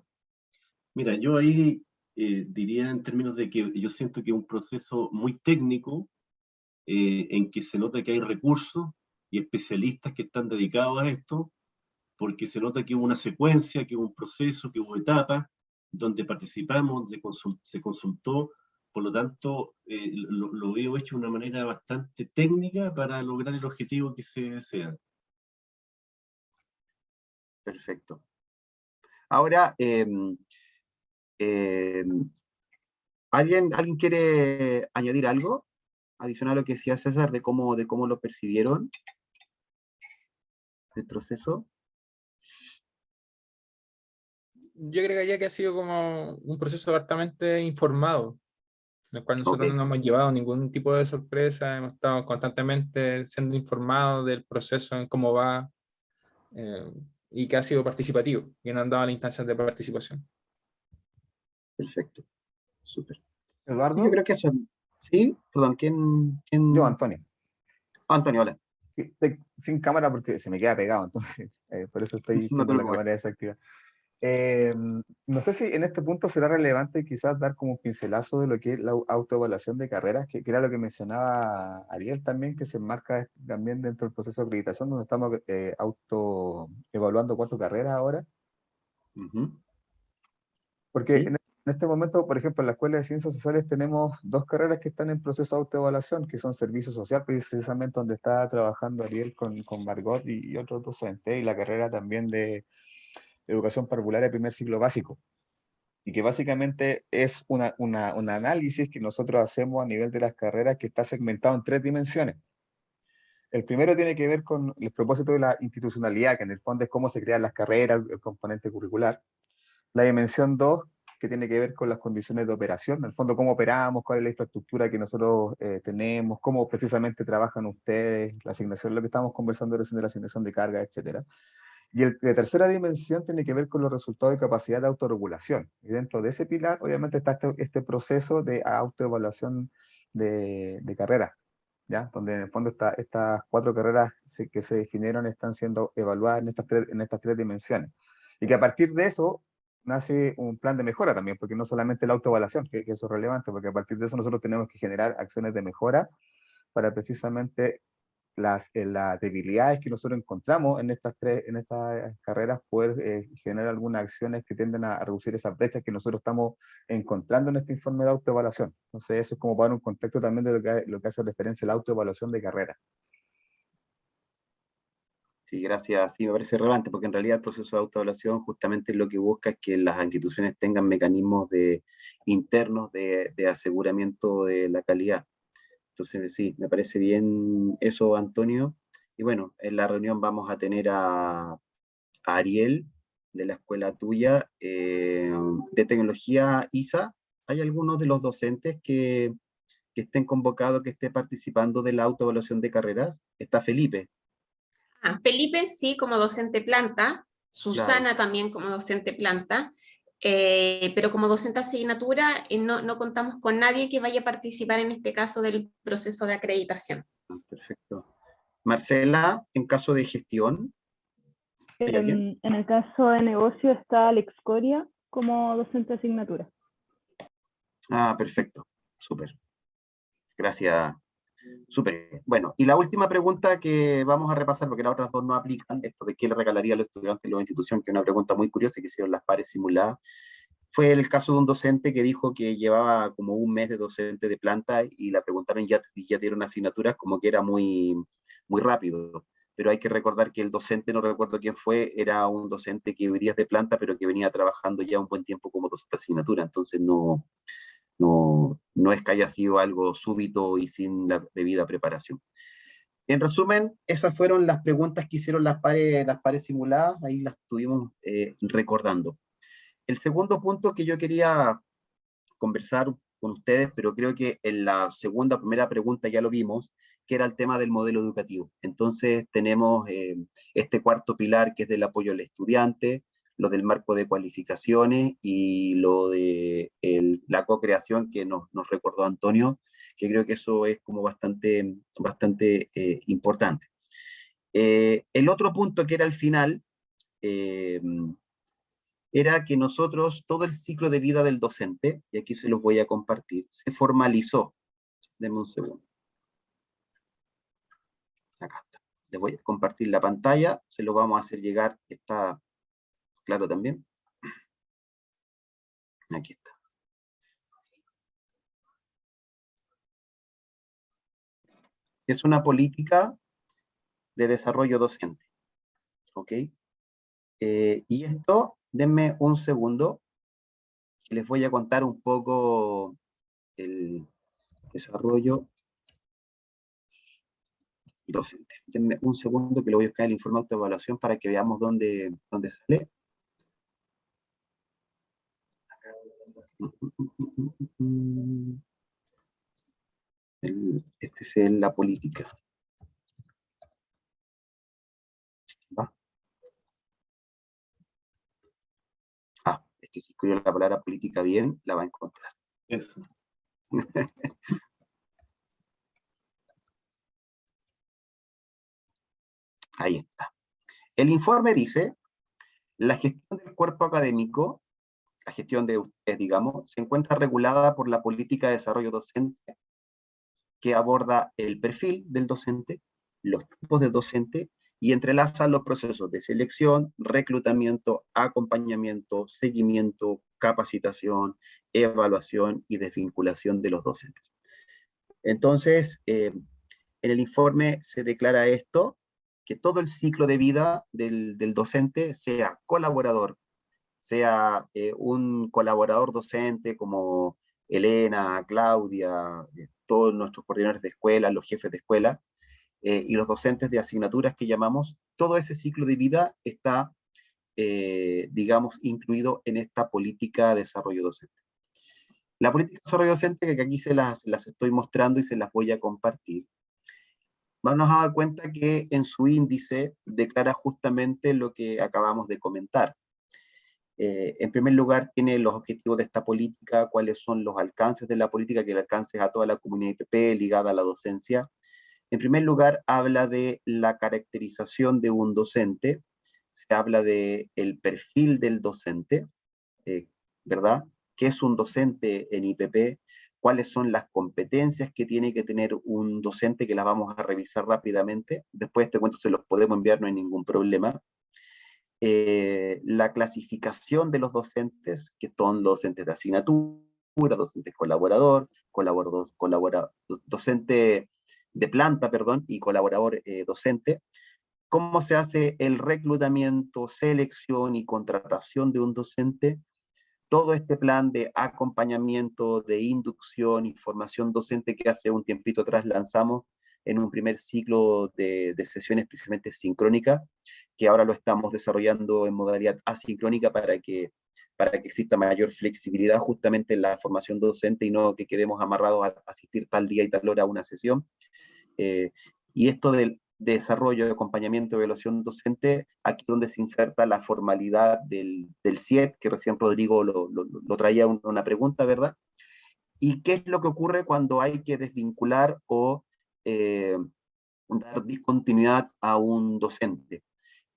Mira, yo ahí diría en términos de que yo siento que es un proceso muy técnico, en que se nota que hay recursos y especialistas que están dedicados a esto, porque se nota que hubo una secuencia, que hubo un proceso, que hubo etapas, donde participamos, se consultó, por lo tanto, lo veo hecho de una manera bastante técnica para lograr el objetivo que se desea. Perfecto. Ahora, ¿alguien quiere añadir algo adicional a lo que decía César de cómo lo percibieron el proceso? Yo agregaría que ha sido como un proceso altamente informado, en el cual nosotros no nos hemos llevado ningún tipo de sorpresa, hemos estado constantemente siendo informados del proceso, en cómo va, y que ha sido participativo, y nos han dado las instancias de participación. Perfecto, súper. Eduardo. Sí, yo creo que eso. Sí, perdón, ¿quién? Yo, Antonio. Antonio, hola. Sí, estoy sin cámara porque se me queda pegado, entonces por eso estoy No te con la preocupes. cámara desactivada. No sé si en este punto será relevante quizás dar como un pincelazo de lo que es la autoevaluación de carreras, que era lo que mencionaba Ariel también, que se enmarca también dentro del proceso de acreditación, donde estamos autoevaluando 4 carreras ahora. Ujú. Porque Sí. en este momento, por ejemplo, en la Escuela de Ciencias Sociales tenemos 2 carreras que están en proceso de autoevaluación, que son Servicio Social, precisamente donde está trabajando Ariel con Margot y otros docentes, y la carrera también de Educación Parvularia de primer ciclo básico. Y que básicamente es un análisis que nosotros hacemos a nivel de las carreras que está segmentado en 3 dimensiones. El primero tiene que ver con el propósito de la institucionalidad, que en el fondo es cómo se crean las carreras, el componente curricular. La dimensión 2, que tiene que ver con las condiciones de operación, en el fondo cómo operamos, cuál es la infraestructura que nosotros tenemos, cómo precisamente trabajan ustedes, la asignación, lo que estamos conversando recién de la asignación de carga, etcétera. Y la tercera dimensión tiene que ver con los resultados de capacidad de autorregulación. Y dentro de ese pilar, obviamente, está este proceso de autoevaluación de carreras, ¿ya? Donde en el fondo estas 4 carreras que se definieron están siendo evaluadas en estas 3 dimensiones. Y que a partir de eso nace un plan de mejora también, porque no solamente la autoevaluación, que eso es relevante, porque a partir de eso nosotros tenemos que generar acciones de mejora para precisamente las debilidades que nosotros encontramos en estas carreras, poder generar algunas acciones que tienden a reducir esas brechas que nosotros estamos encontrando en este informe de autoevaluación. Entonces, eso es como para dar un contexto también de lo que hace referencia a la autoevaluación de carreras. Sí, gracias. Sí, me parece relevante porque en realidad el proceso de autoevaluación justamente lo que busca es que las instituciones tengan mecanismos internos de aseguramiento de la calidad. Entonces, sí, me parece bien eso, Antonio. Y bueno, en la reunión vamos a tener a Ariel de la escuela tuya de tecnología ISA. ¿Hay algunos de los docentes que estén convocados, que esté participando de la autoevaluación de carreras? Está Felipe. Felipe, sí, como docente planta, Susana Claro. también como docente planta, pero como docente asignatura no contamos con nadie que vaya a participar en este caso del proceso de acreditación. Perfecto. Marcela, en caso de gestión, ¿hay alguien? En el caso de negocio está Alex Coria como docente de asignatura. Perfecto. Súper. Gracias. Súper. Bueno, y la última pregunta que vamos a repasar, porque las otras 2 no aplican, esto de qué le regalaría a los estudiantes de la institución, que es una pregunta muy curiosa, que hicieron las pares simuladas, fue el caso de un docente que dijo que llevaba como un mes de docente de planta y le preguntaron si ya dieron asignaturas, como que era muy, muy rápido. Pero hay que recordar que el docente, no recuerdo quién fue, era un docente que hoy día es de planta, pero que venía trabajando ya un buen tiempo como docente de asignatura, entonces no es que haya sido algo súbito y sin la debida preparación. En resumen, esas fueron las preguntas que hicieron las pares simuladas, ahí las estuvimos recordando. El segundo punto que yo quería conversar con ustedes, pero creo que en la primera pregunta ya lo vimos, que era el tema del modelo educativo. Entonces tenemos este cuarto pilar que es del apoyo al estudiante, lo del marco de cualificaciones y lo de la co-creación que nos recordó Antonio, que creo que eso es como bastante importante. El otro punto que era al final, era que nosotros, todo el ciclo de vida del docente, y aquí se los voy a compartir, se formalizó. Denme un segundo. Acá está. Les voy a compartir la pantalla, se lo vamos a hacer llegar, está claro también. Aquí está. Es una política de desarrollo docente. ¿Ok? Y esto, denme un segundo, les voy a contar un poco el desarrollo docente. Denme un segundo que le voy a buscar el informe de autoevaluación para que veamos dónde sale. Este es la política. ¿Va? Es que si escribo la palabra política bien, la va a encontrar. Eso. Ahí está. El informe dice, la gestión del cuerpo académico, la gestión de ustedes, digamos, se encuentra regulada por la política de desarrollo docente, que aborda el perfil del docente, los tipos de docente, y entrelaza los procesos de selección, reclutamiento, acompañamiento, seguimiento, capacitación, evaluación y desvinculación de los docentes. Entonces, en el informe se declara esto, que todo el ciclo de vida del docente, sea colaborador, sea un colaborador docente como Elena, Claudia, todos nuestros coordinadores de escuela, los jefes de escuela, y los docentes de asignaturas que llamamos, todo ese ciclo de vida está, digamos, incluido en esta política de desarrollo docente. La política de desarrollo docente, que aquí se las estoy mostrando y se las voy a compartir, vamos a dar cuenta que en su índice declara justamente lo que acabamos de comentar. En primer lugar, tiene los objetivos de esta política, cuáles son los alcances de la política, que el alcance es a toda la comunidad IPP ligada a la docencia. En primer lugar, habla de la caracterización de un docente, se habla de el perfil del docente, ¿verdad? ¿Qué es un docente en IPP? ¿Cuáles son las competencias que tiene que tener un docente, que las vamos a revisar rápidamente? Después este cuento se los podemos enviar, no hay ningún problema. La clasificación de los docentes, que son docentes de asignatura, docentes colaborador, docente de planta, perdón, y colaborador docente. ¿Cómo se hace el reclutamiento, selección y contratación de un docente? Todo este plan de acompañamiento, de inducción y formación docente que hace un tiempito atrás lanzamos en un primer ciclo de sesiones precisamente sincrónicas, que ahora lo estamos desarrollando en modalidad asincrónica para que exista mayor flexibilidad justamente en la formación docente y no que quedemos amarrados a asistir tal día y tal hora a una sesión. Y esto del desarrollo, de acompañamiento, de evaluación docente, aquí es donde se inserta la formalidad del CIEP, que recién Rodrigo lo traía una pregunta, ¿verdad? ¿Y qué es lo que ocurre cuando hay que desvincular o dar discontinuidad a un docente?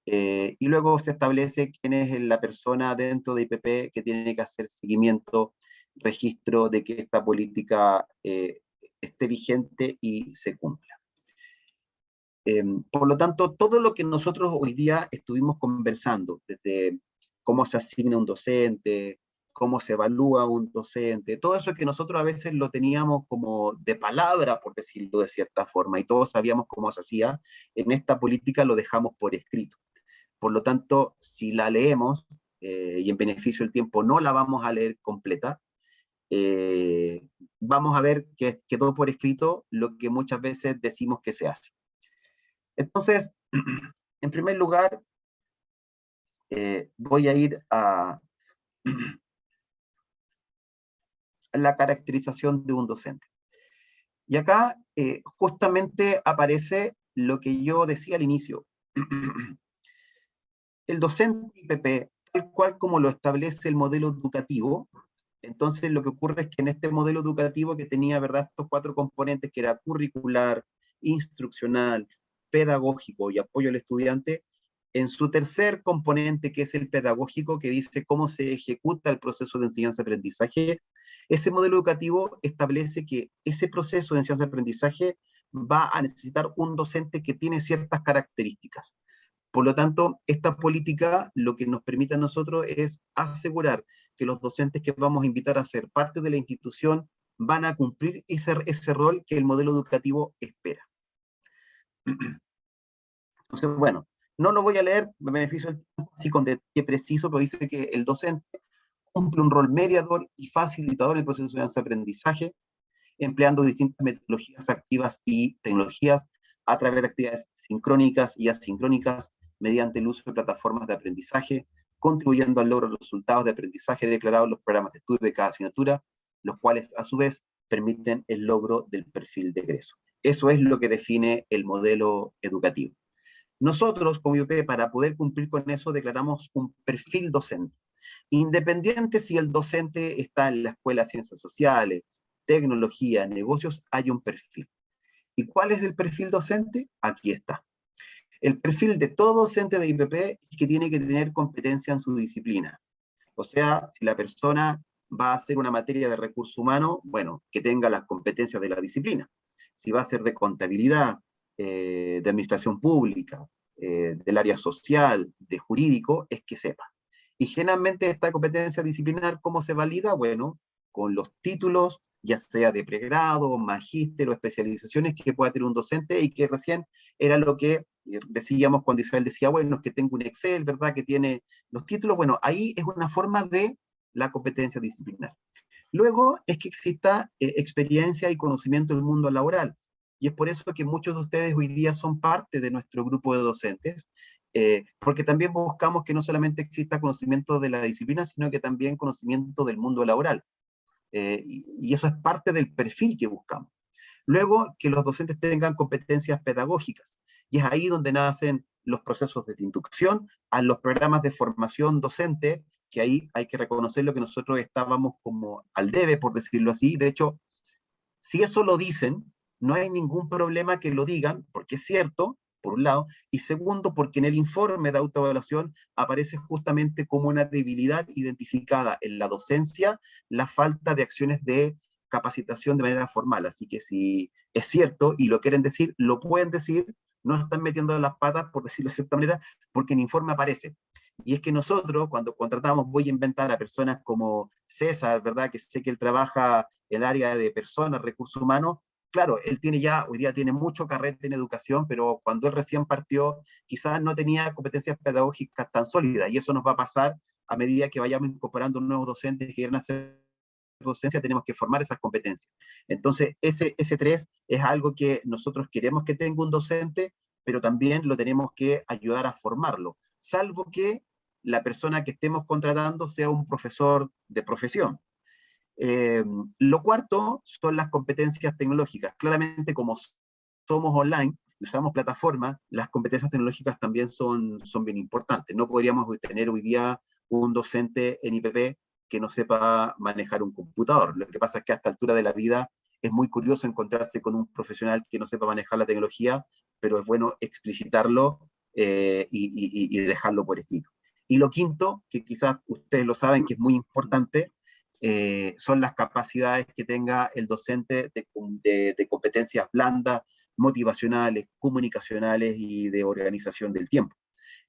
Y luego se establece quién es la persona dentro de IPP que tiene que hacer seguimiento, registro de que esta política esté vigente y se cumpla. Por lo tanto, todo lo que nosotros hoy día estuvimos conversando, desde cómo se asigna un docente, cómo se evalúa un docente, todo eso que nosotros a veces lo teníamos como de palabra, por decirlo de cierta forma, y todos sabíamos cómo se hacía, en esta política lo dejamos por escrito. Por lo tanto, si la leemos, y en beneficio del tiempo no la vamos a leer completa, vamos a ver que quedó por escrito lo que muchas veces decimos que se hace. Entonces, en primer lugar, voy a ir a la caracterización de un docente. Y acá justamente aparece lo que yo decía al inicio. El docente IPP, tal cual como lo establece el modelo educativo, entonces lo que ocurre es que en este modelo educativo que tenía, ¿verdad?, estos 4 componentes, que era curricular, instruccional, pedagógico y apoyo al estudiante, en su tercer componente, que es el pedagógico, que dice cómo se ejecuta el proceso de enseñanza-aprendizaje, ese modelo educativo establece que ese proceso de enseñanza-aprendizaje va a necesitar un docente que tiene ciertas características. Por lo tanto, esta política lo que nos permite a nosotros es asegurar que los docentes que vamos a invitar a ser parte de la institución van a cumplir ese rol que el modelo educativo espera. Entonces, bueno, no lo voy a leer, me beneficio del tiempo así con detalle preciso, pero dice que el docente cumple un rol mediador y facilitador en el proceso de aprendizaje, empleando distintas metodologías activas y tecnologías a través de actividades sincrónicas y asincrónicas mediante el uso de plataformas de aprendizaje, contribuyendo al logro de los resultados de aprendizaje declarados en los programas de estudio de cada asignatura, los cuales a su vez permiten el logro del perfil de egreso. Eso es lo que define el modelo educativo. Nosotros, como IUP, para poder cumplir con eso, declaramos un perfil docente. Independiente si el docente está en la Escuela de Ciencias Sociales, Tecnología, Negocios, hay un perfil. ¿Y cuál es el perfil docente? Aquí está. El perfil de todo docente de IPP es que tiene que tener competencia en su disciplina. O sea, si la persona va a hacer una materia de recursos humanos, bueno, que tenga las competencias de la disciplina. Si va a ser de contabilidad, de administración pública, del área social, de jurídico, es que sepa. Y generalmente esta competencia disciplinar, ¿cómo se valida? Bueno, con los títulos, ya sea de pregrado, magíster o especializaciones que pueda tener un docente, y que recién era lo que decíamos cuando Isabel decía, bueno, es que tengo un Excel, ¿verdad? Que tiene los títulos. Bueno, ahí es una forma de la competencia disciplinar. Luego es que exista experiencia y conocimiento del mundo laboral. Y es por eso que muchos de ustedes hoy día son parte de nuestro grupo de docentes, porque también buscamos que no solamente exista conocimiento de la disciplina, sino que también conocimiento del mundo laboral. Y eso es parte del perfil que buscamos. Luego, que los docentes tengan competencias pedagógicas. Y es ahí donde nacen los procesos de inducción a los programas de formación docente, que ahí hay que reconocer lo que nosotros estábamos como al debe, por decirlo así. De hecho, si eso lo dicen, no hay ningún problema que lo digan, porque es cierto, por un lado, y segundo, porque en el informe de autoevaluación aparece justamente como una debilidad identificada en la docencia la falta de acciones de capacitación de manera formal. Así que si es cierto y lo quieren decir, lo pueden decir, no están metiendo las patas, por decirlo de cierta manera, porque en el informe aparece. Y es que nosotros, cuando contratamos, voy a inventar a personas como César, ¿verdad? Que sé que él trabaja en el área de personas, recursos humanos. Claro, él tiene ya, hoy día tiene mucho carrete en educación, pero cuando él recién partió, quizás no tenía competencias pedagógicas tan sólidas, y eso nos va a pasar a medida que vayamos incorporando nuevos docentes que quieran hacer docencia, tenemos que formar esas competencias. Entonces, ese 3 es algo que nosotros queremos que tenga un docente, pero también lo tenemos que ayudar a formarlo, salvo que la persona que estemos contratando sea un profesor de profesión. Lo cuarto son las competencias tecnológicas. Claramente, como somos online, usamos plataformas, las competencias tecnológicas también son bien importantes. No podríamos tener hoy día un docente en IPP que no sepa manejar un computador. Lo que pasa es que a esta altura de la vida es muy curioso encontrarse con un profesional que no sepa manejar la tecnología, pero es bueno explicitarlo y dejarlo por escrito. Y lo quinto, que quizás ustedes lo saben, que es muy importante, son las capacidades que tenga el docente de competencias blandas, motivacionales, comunicacionales y de organización del tiempo.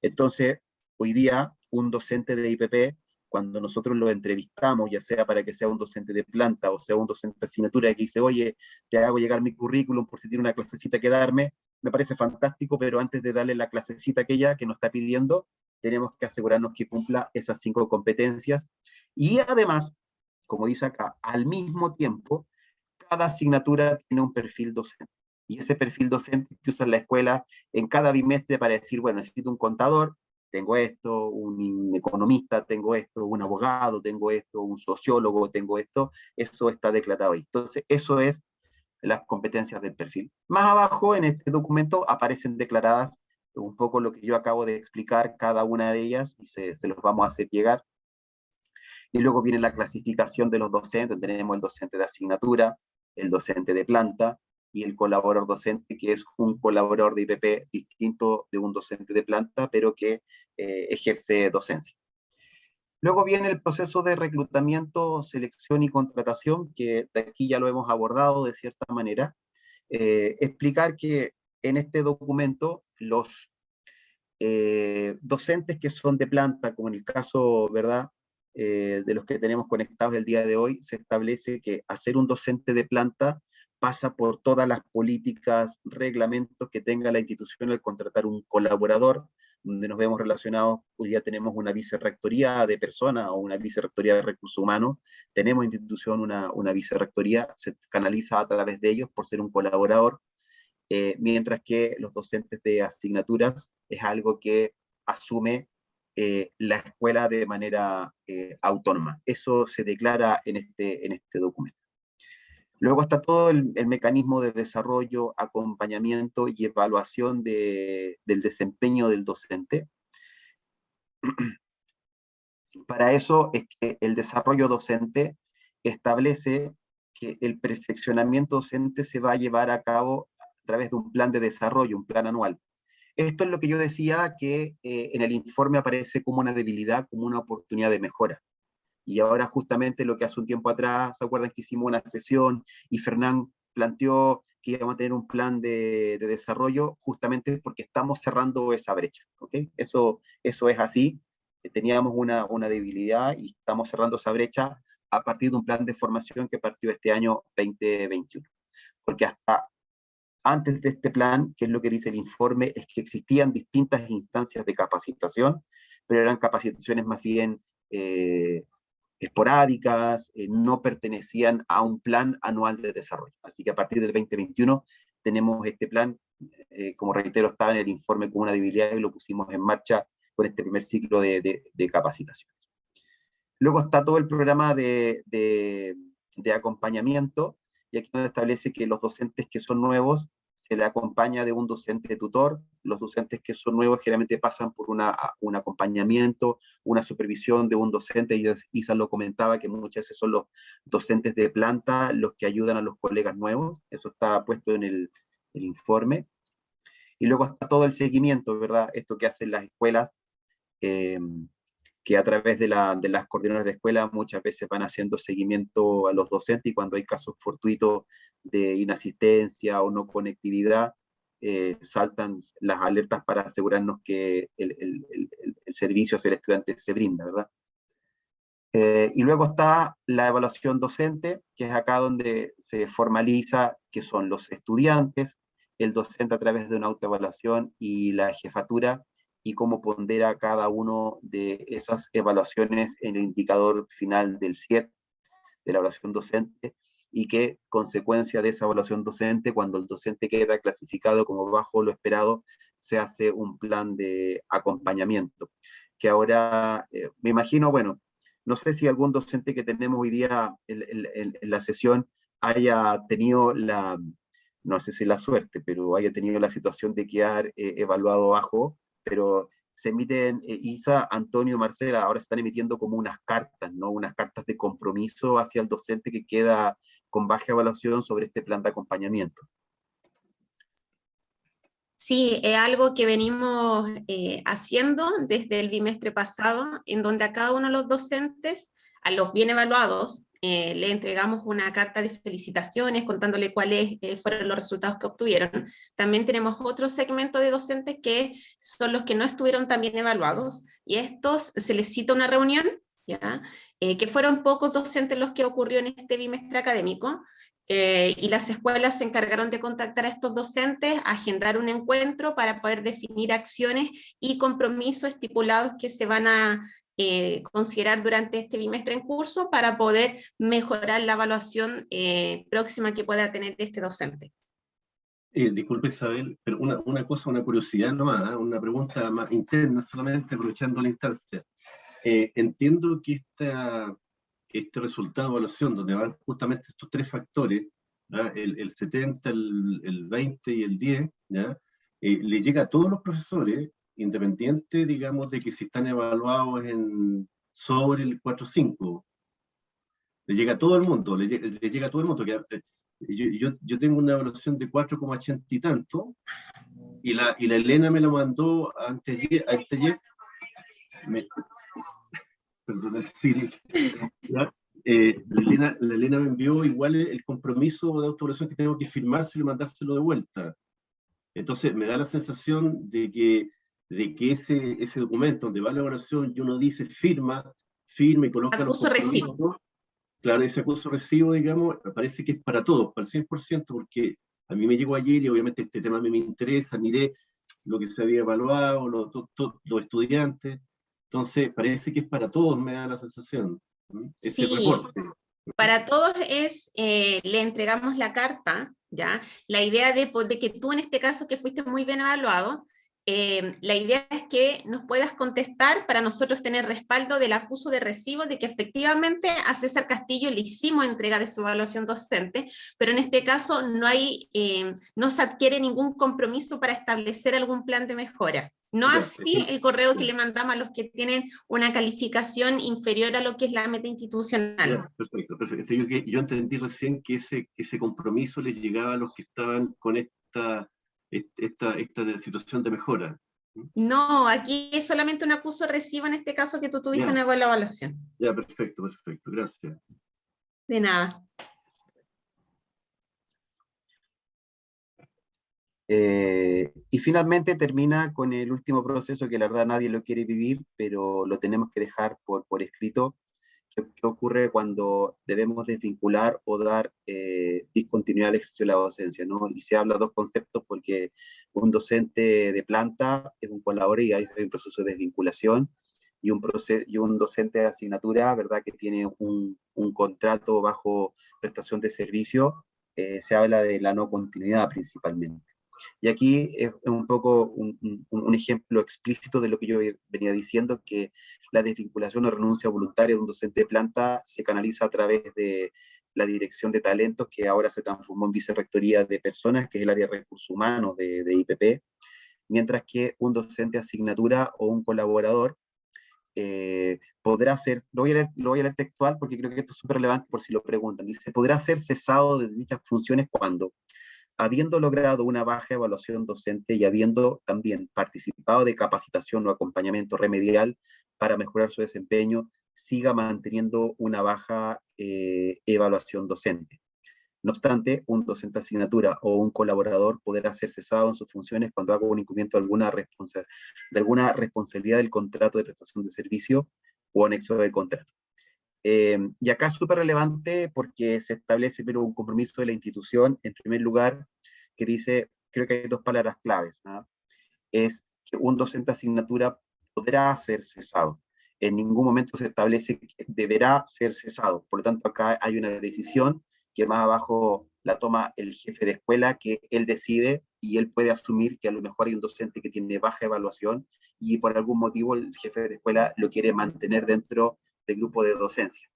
Entonces, hoy día, un docente de IPP, cuando nosotros lo entrevistamos, ya sea para que sea un docente de planta o sea un docente de asignatura que dice, oye, te hago llegar mi currículum por si tiene una clasecita que darme, me parece fantástico, pero antes de darle la clasecita aquella que nos está pidiendo, tenemos que asegurarnos que cumpla esas 5 competencias. Y además, como dice acá, al mismo tiempo, cada asignatura tiene un perfil docente. Y ese perfil docente que usa la escuela en cada bimestre para decir, bueno, necesito un contador, tengo esto, un economista, tengo esto, un abogado, tengo esto, un sociólogo, tengo esto, eso está declarado ahí. Entonces, eso es las competencias del perfil. Más abajo en este documento aparecen declaradas un poco lo que yo acabo de explicar, cada una de ellas, y se los vamos a hacer llegar. Y luego viene la clasificación de los docentes, tenemos el docente de asignatura, el docente de planta y el colaborador docente, que es un colaborador de IPP distinto de un docente de planta, pero que ejerce docencia. Luego viene el proceso de reclutamiento, selección y contratación, que de aquí ya lo hemos abordado de cierta manera. Explicar que en este documento los docentes que son de planta, como en el caso, ¿verdad?, de los que tenemos conectados el día de hoy, se establece que hacer un docente de planta pasa por todas las políticas, reglamentos que tenga la institución al contratar un colaborador, donde nos vemos relacionados. Hoy día tenemos una vicerrectoría de personas o una vicerrectoría de recursos humanos, tenemos institución una vicerrectoría, se canaliza a través de ellos por ser un colaborador, mientras que los docentes de asignaturas es algo que asume la escuela de manera autónoma. Eso se declara en este documento. Luego está todo el mecanismo de desarrollo, acompañamiento y evaluación del desempeño del docente. Para eso es que el desarrollo docente establece que el perfeccionamiento docente se va a llevar a cabo a través de un plan de desarrollo, un plan anual. Esto es lo que yo decía que en el informe aparece como una debilidad, como una oportunidad de mejora. Y ahora justamente lo que hace un tiempo atrás, ¿se acuerdan que hicimos una sesión y Fernán planteó que íbamos a tener un plan de desarrollo justamente porque estamos cerrando esa brecha? ¿Okay? Eso es así. Teníamos una debilidad y estamos cerrando esa brecha a partir de un plan de formación que partió este año 2021. Porque hasta antes de este plan, que es lo que dice el informe, es que existían distintas instancias de capacitación, pero eran capacitaciones más bien esporádicas, no pertenecían a un plan anual de desarrollo. Así que a partir del 2021 tenemos este plan, como reitero, estaba en el informe como una debilidad y lo pusimos en marcha con este primer ciclo de capacitaciones. Luego está todo el programa de acompañamiento, y aquí donde establece que los docentes que son nuevos se le acompaña de un docente tutor. Los docentes que son nuevos generalmente pasan por un acompañamiento, una supervisión de un docente, y Isa lo comentaba, que muchas veces son los docentes de planta los que ayudan a los colegas nuevos. Eso está puesto en el informe. Y luego está todo el seguimiento, ¿verdad? Esto que hacen las escuelas, que a través de las coordinadoras de escuela muchas veces van haciendo seguimiento a los docentes, y cuando hay casos fortuitos de inasistencia o no conectividad, saltan las alertas para asegurarnos que el servicio hacia el estudiante se brinda, ¿verdad? Y luego está la evaluación docente, que es acá donde se formaliza que son los estudiantes, el docente a través de una autoevaluación y la jefatura, y cómo pondera cada uno de esas evaluaciones en el indicador final del CIET, de la evaluación docente, y qué consecuencia de esa evaluación docente, cuando el docente queda clasificado como bajo lo esperado, se hace un plan de acompañamiento. Que ahora, me imagino, bueno, no sé si algún docente que tenemos hoy día en la sesión haya tenido no sé si la suerte, pero haya tenido la situación de quedar evaluado bajo, pero se emiten, Isa, Antonio, Marcela, ahora se están emitiendo como unas cartas, ¿no? Unas cartas de compromiso hacia el docente que queda con baja evaluación sobre este plan de acompañamiento. Sí, es algo que venimos haciendo desde el bimestre pasado, en donde a cada uno de los docentes, a los bien evaluados, le entregamos una carta de felicitaciones contándole cuáles fueron los resultados que obtuvieron. También tenemos otro segmento de docentes que son los que no estuvieron tan bien evaluados, y a estos se les cita una reunión, ¿ya? Que fueron pocos docentes los que ocurrió en este bimestre académico, y las escuelas se encargaron de contactar a estos docentes, agendar un encuentro para poder definir acciones y compromisos estipulados que se van a considerar durante este bimestre en curso para poder mejorar la evaluación próxima que pueda tener este docente. Disculpe, Isabel, pero una cosa, una curiosidad nomás, ¿eh? Una pregunta más interna, solamente aprovechando la instancia. Entiendo que este resultado de evaluación, donde van justamente estos tres factores, ¿ya? El 70, el 20 y el 10, ¿ya? Le llega a todos los profesores, independiente, digamos, de que si están evaluados sobre el 4 o 5. Le llega a todo el mundo, le llega a todo el mundo. Yo tengo una evaluación de 4,80 y tanto, y la Elena me lo mandó anteayer, perdón, Siri, ¿ya? La Elena me envió igual el compromiso de autoevaluación que tengo que firmárselo y mandárselo de vuelta. Entonces me da la sensación de que ese documento donde va la evaluación y uno dice firma y coloca Acuso recibo. Claro, ese acuso recibo, digamos, me parece que es para todos, para el 100%, porque a mí me llegó ayer y obviamente este tema me interesa, miré lo que se había evaluado, los estudiantes, entonces parece que es para todos, me da la sensación, ese Sí, reporte. Para todos le entregamos la carta, ¿ya? La idea de que tú en este caso que fuiste muy bien evaluado, la idea es que nos puedas contestar para nosotros tener respaldo del acuso de recibo de que efectivamente a César Castillo le hicimos entrega de su evaluación docente, pero en este caso no se adquiere ningún compromiso para establecer algún plan de mejora. No así el correo que le mandamos a los que tienen una calificación inferior a lo que es la meta institucional. Perfecto. Yo entendí recién que ese compromiso les llegaba a los que estaban con esta esta situación de mejora. No, aquí es solamente un acuso recibo en este caso que tú tuviste Ya. en la evaluación. Ya, perfecto, perfecto, gracias. De nada. Y finalmente termina con el último proceso que la verdad nadie lo quiere vivir, pero lo tenemos que dejar por escrito. ¿Qué ocurre cuando debemos desvincular o dar discontinuidad al ejercicio de la docencia, ¿no? Y se habla de dos conceptos porque un docente de planta es un colaborador y hay un proceso de desvinculación y un docente de asignatura, ¿verdad? Que tiene un contrato bajo prestación de servicio, se habla de la no continuidad principalmente. Y aquí es un poco un ejemplo explícito de lo que yo venía diciendo, que la desvinculación o renuncia voluntaria de un docente de planta se canaliza a través de la dirección de talentos, que ahora se transformó en vicerrectoría de personas, que es el área de recursos humanos de IPP, mientras que un docente de asignatura o un colaborador podrá ser, lo voy a leer textual porque creo que esto es súper relevante por si lo preguntan, dice, podrá ser cesado de dichas funciones cuando habiendo logrado una baja evaluación docente y habiendo también participado de capacitación o acompañamiento remedial para mejorar su desempeño, siga manteniendo una baja evaluación docente. No obstante, un docente de asignatura o un colaborador podrá ser cesado en sus funciones cuando haga un incumplimiento de alguna responsabilidad del contrato de prestación de servicio o anexo del contrato. Y acá es súper relevante porque se establece pero un compromiso de la institución, en primer lugar, que dice, creo que hay dos palabras claves, ¿no? Es que un docente de asignatura podrá ser cesado. En ningún momento se establece que deberá ser cesado. Por lo tanto, acá hay una decisión que más abajo la toma el jefe de escuela, que él decide y él puede asumir que a lo mejor hay un docente que tiene baja evaluación y por algún motivo el jefe de escuela lo quiere mantener dentro del grupo de docencia.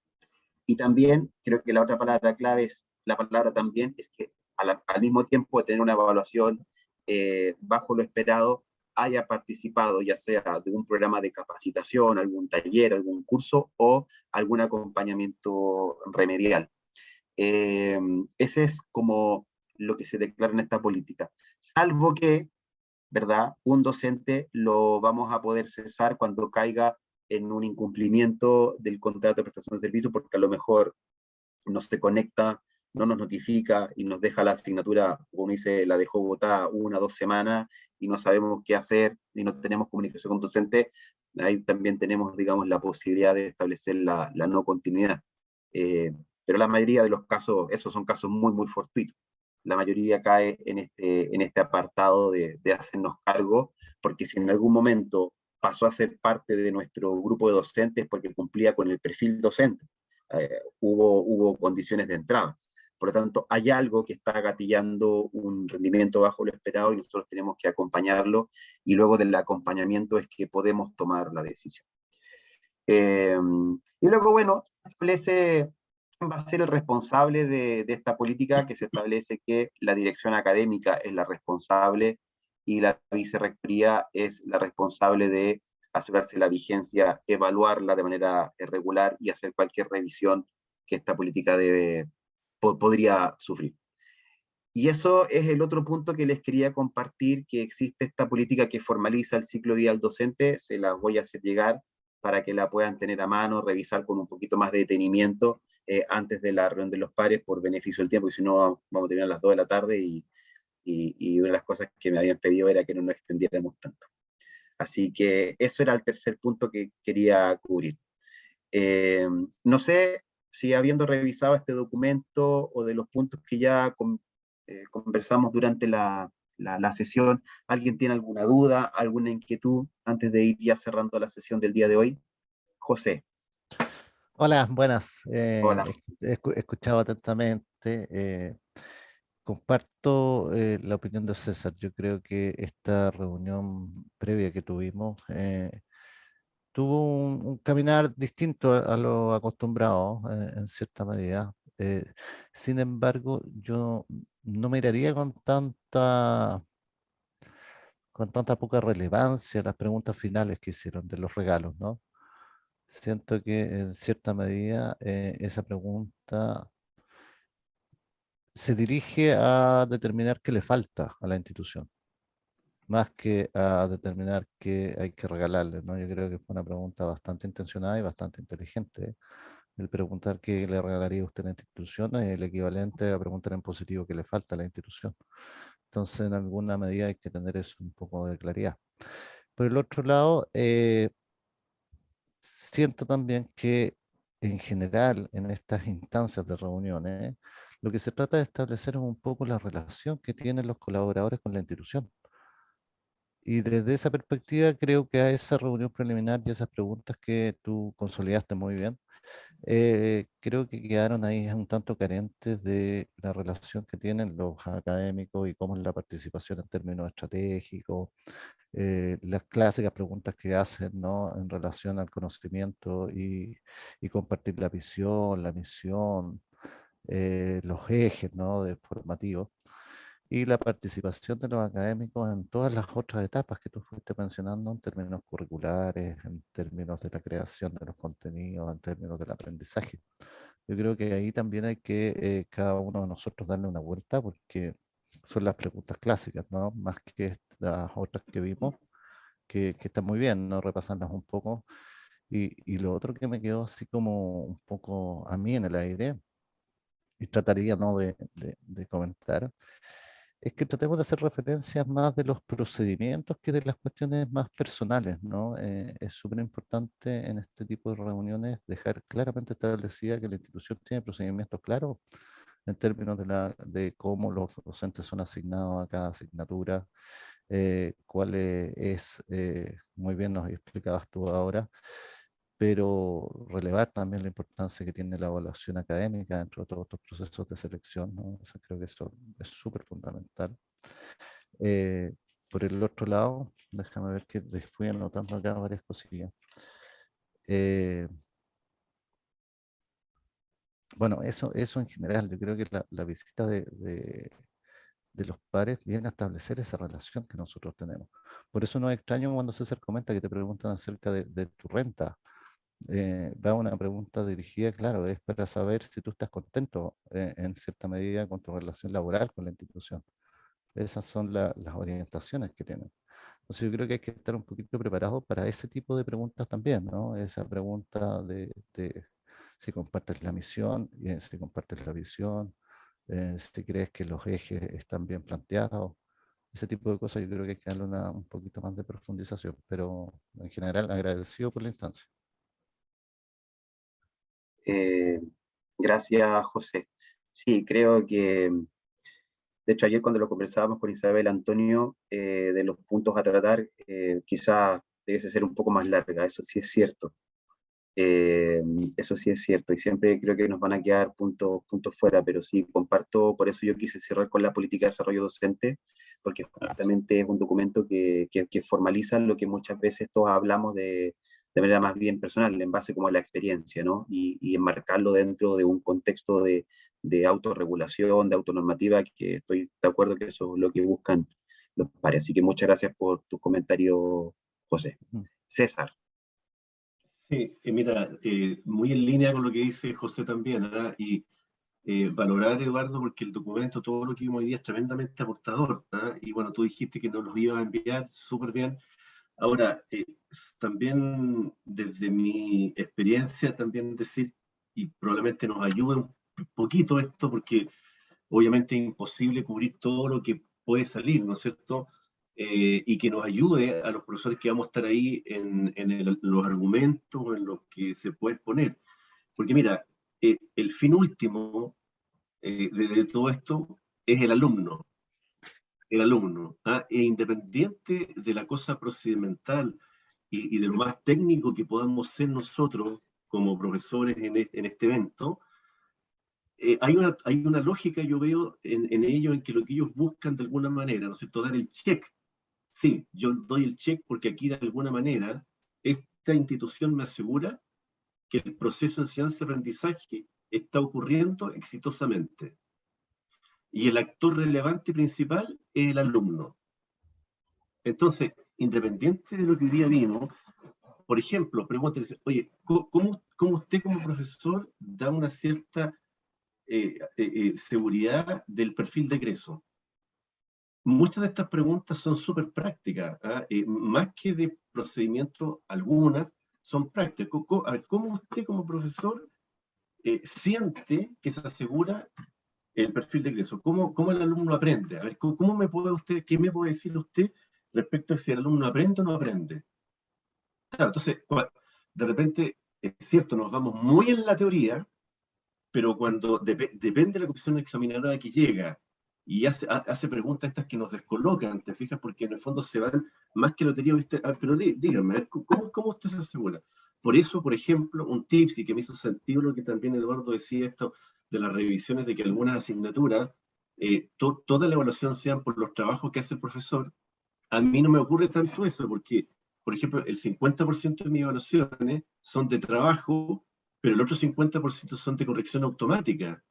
Y también creo que la otra palabra clave es, la palabra también, es que al mismo tiempo de tener una evaluación bajo lo esperado, haya participado ya sea de un programa de capacitación, algún taller, algún curso o algún acompañamiento remedial. Ese es como lo que se declara en esta política. Salvo que, ¿verdad? Un docente lo vamos a poder cesar cuando caiga en un incumplimiento del contrato de prestación de servicio, porque a lo mejor no se conecta, no nos notifica y nos deja la asignatura, como dice, la dejó botada 1 o 2 semanas y no sabemos qué hacer y no tenemos comunicación con docente, ahí también tenemos, digamos, la posibilidad de establecer la no continuidad. Pero la mayoría de los casos, esos son casos muy, muy fortuitos. La mayoría cae en este apartado de hacernos cargo, porque si en algún momento pasó a ser parte de nuestro grupo de docentes porque cumplía con el perfil docente, hubo condiciones de entrada. Por lo tanto, hay algo que está gatillando un rendimiento bajo lo esperado y nosotros tenemos que acompañarlo y luego del acompañamiento es que podemos tomar la decisión. Y luego, bueno, establece quién va a ser el responsable de esta política, que se establece que la dirección académica es la responsable y la vicerrectoría es la responsable de asegurarse la vigencia, evaluarla de manera regular y hacer cualquier revisión que esta política podría sufrir. Y eso es el otro punto que les quería compartir, que existe esta política que formaliza el ciclo vial docente, se las voy a hacer llegar para que la puedan tener a mano, revisar con un poquito más de detenimiento antes de la reunión de los pares por beneficio del tiempo, y si no vamos a terminar a las 2 de la tarde y una de las cosas que me habían pedido era que no nos extendiéramos tanto. Así que eso era el tercer punto que quería cubrir. No sé si habiendo revisado este documento o de los puntos que ya conversamos durante la sesión, ¿alguien tiene alguna duda, alguna inquietud antes de ir ya cerrando la sesión del día de hoy? José. Hola, buenas. Hola. He escuchado atentamente. Comparto la opinión de César. Yo creo que esta reunión previa que tuvimos tuvo un caminar distinto a lo acostumbrado en cierta medida. Sin embargo, yo no miraría con tanta poca relevancia las preguntas finales que hicieron de los regalos, ¿no? Siento que en cierta medida esa pregunta se dirige a determinar qué le falta a la institución. más que a determinar qué hay que regalarle, ¿no? Yo creo que fue una pregunta bastante intencionada y bastante inteligente. El preguntar qué le regalaría usted a la institución es el equivalente a preguntar en positivo qué le falta a la institución. Entonces, en alguna medida hay que tener eso un poco de claridad. Por el otro lado, siento también que en general en estas instancias de reuniones, lo que se trata de establecer es un poco la relación que tienen los colaboradores con la institución. Y desde esa perspectiva creo que a esa reunión preliminar y esas preguntas que tú consolidaste muy bien, creo que quedaron ahí un tanto carentes de la relación que tienen los académicos y cómo es la participación en términos estratégicos, las clásicas preguntas que hacen, ¿no? En relación al conocimiento y compartir la visión, la misión, los ejes, ¿no? De formativos y la participación de los académicos en todas las otras etapas que tú fuiste mencionando en términos curriculares, en términos de la creación de los contenidos, en términos del aprendizaje. Yo creo que ahí también hay que cada uno de nosotros darle una vuelta porque son las preguntas clásicas, ¿no? Más que las otras que vimos, que están muy bien, ¿no? Repasarlas un poco. Y lo otro que me quedó así como un poco a mí en el aire, y trataría, ¿no? de comentar, es que tratemos de hacer referencias más de los procedimientos que de las cuestiones más personales, ¿no? Es súper importante en este tipo de reuniones dejar claramente establecida que la institución tiene procedimientos claros en términos de cómo los docentes son asignados a cada asignatura, cuál muy bien nos explicabas tú ahora, pero relevar también la importancia que tiene la evaluación académica dentro de todos estos procesos de selección, ¿no? O sea, creo que eso es súper fundamental. Eh, por el otro lado, déjame ver que fui anotando acá varias cosillas. Bueno, eso en general, yo creo que la visita de los pares viene a establecer esa relación que nosotros tenemos. Por eso no es extraño cuando César comenta que te preguntan acerca de tu renta. Va una pregunta dirigida, claro, es para saber si tú estás contento en cierta medida con tu relación laboral con la institución. Esas son las orientaciones que tienen. Entonces yo creo que hay que estar un poquito preparado para ese tipo de preguntas también, ¿no? Esa pregunta de si compartes la misión, si compartes la visión, si crees que los ejes están bien planteados. Ese tipo de cosas yo creo que hay que darle un poquito más de profundización, pero en general agradecido por la instancia. Gracias, José. Sí, creo que, de hecho, ayer cuando lo conversábamos con Isabel Antonio, de los puntos a tratar, quizá debiese ser un poco más larga, eso sí es cierto. Eso sí es cierto, y siempre creo que nos van a quedar puntos fuera, pero sí comparto, por eso yo quise cerrar con la política de desarrollo docente, porque justamente es un documento que formaliza lo que muchas veces todos hablamos de manera más bien personal, en base como a la experiencia, ¿no? Y enmarcarlo dentro de un contexto de autorregulación, de autonormativa, que estoy de acuerdo que eso es lo que buscan los pares. Así que muchas gracias por tu comentario, José. César. Sí, mira, muy en línea con lo que dice José también, ¿ah? Y valorar, Eduardo, porque el documento, todo lo que vimos hoy día es tremendamente aportador, ¿ah? Y bueno, tú dijiste que nos los ibas a enviar súper bien. Ahora, también desde mi experiencia, también decir, y probablemente nos ayude un poquito esto, porque obviamente es imposible cubrir todo lo que puede salir, ¿no es cierto? Y que nos ayude a los profesores que vamos a estar ahí en los argumentos, en lo que se puede exponer. Porque mira, el fin último de todo esto es el alumno. El alumno, ¿ah? E independiente de la cosa procedimental y de lo más técnico que podamos ser nosotros como profesores en este evento, hay una lógica, yo veo, en ello, en que lo que ellos buscan de alguna manera, ¿no es cierto?, dar el check. Sí, yo doy el check porque aquí de alguna manera esta institución me asegura que el proceso de enseñanza-aprendizaje está ocurriendo exitosamente. Y el actor relevante principal es el alumno. Entonces, independiente de lo que hoy día vimos, por ejemplo, pregúntense, oye, ¿cómo usted como profesor da una cierta seguridad del perfil de egreso? muchas de estas preguntas son súper prácticas, ¿ah? Más que de procedimiento, algunas son prácticas. A ver, ¿cómo usted como profesor siente que se asegura el perfil de egreso? ¿Cómo el alumno aprende? A ver, ¿cómo me puede usted, qué me puede decir usted respecto a si el alumno aprende o no aprende? Claro, entonces, de repente, es cierto, nos vamos muy en la teoría, pero cuando depende de la comisión examinadora que llega y hace preguntas estas que nos descolocan, ¿te fijas? Porque en el fondo se van más que la teoría, ¿viste? Pero dígame, a ver, ¿cómo usted se asegura? Por eso, por ejemplo, un tips, y que me hizo sentido lo que también Eduardo decía, esto de las revisiones, de que algunas asignaturas, toda la evaluación sean por los trabajos que hace el profesor. A mí no me ocurre tanto eso, porque, por ejemplo, el 50% de mis evaluaciones son de trabajo, pero el otro 50% son de corrección automática,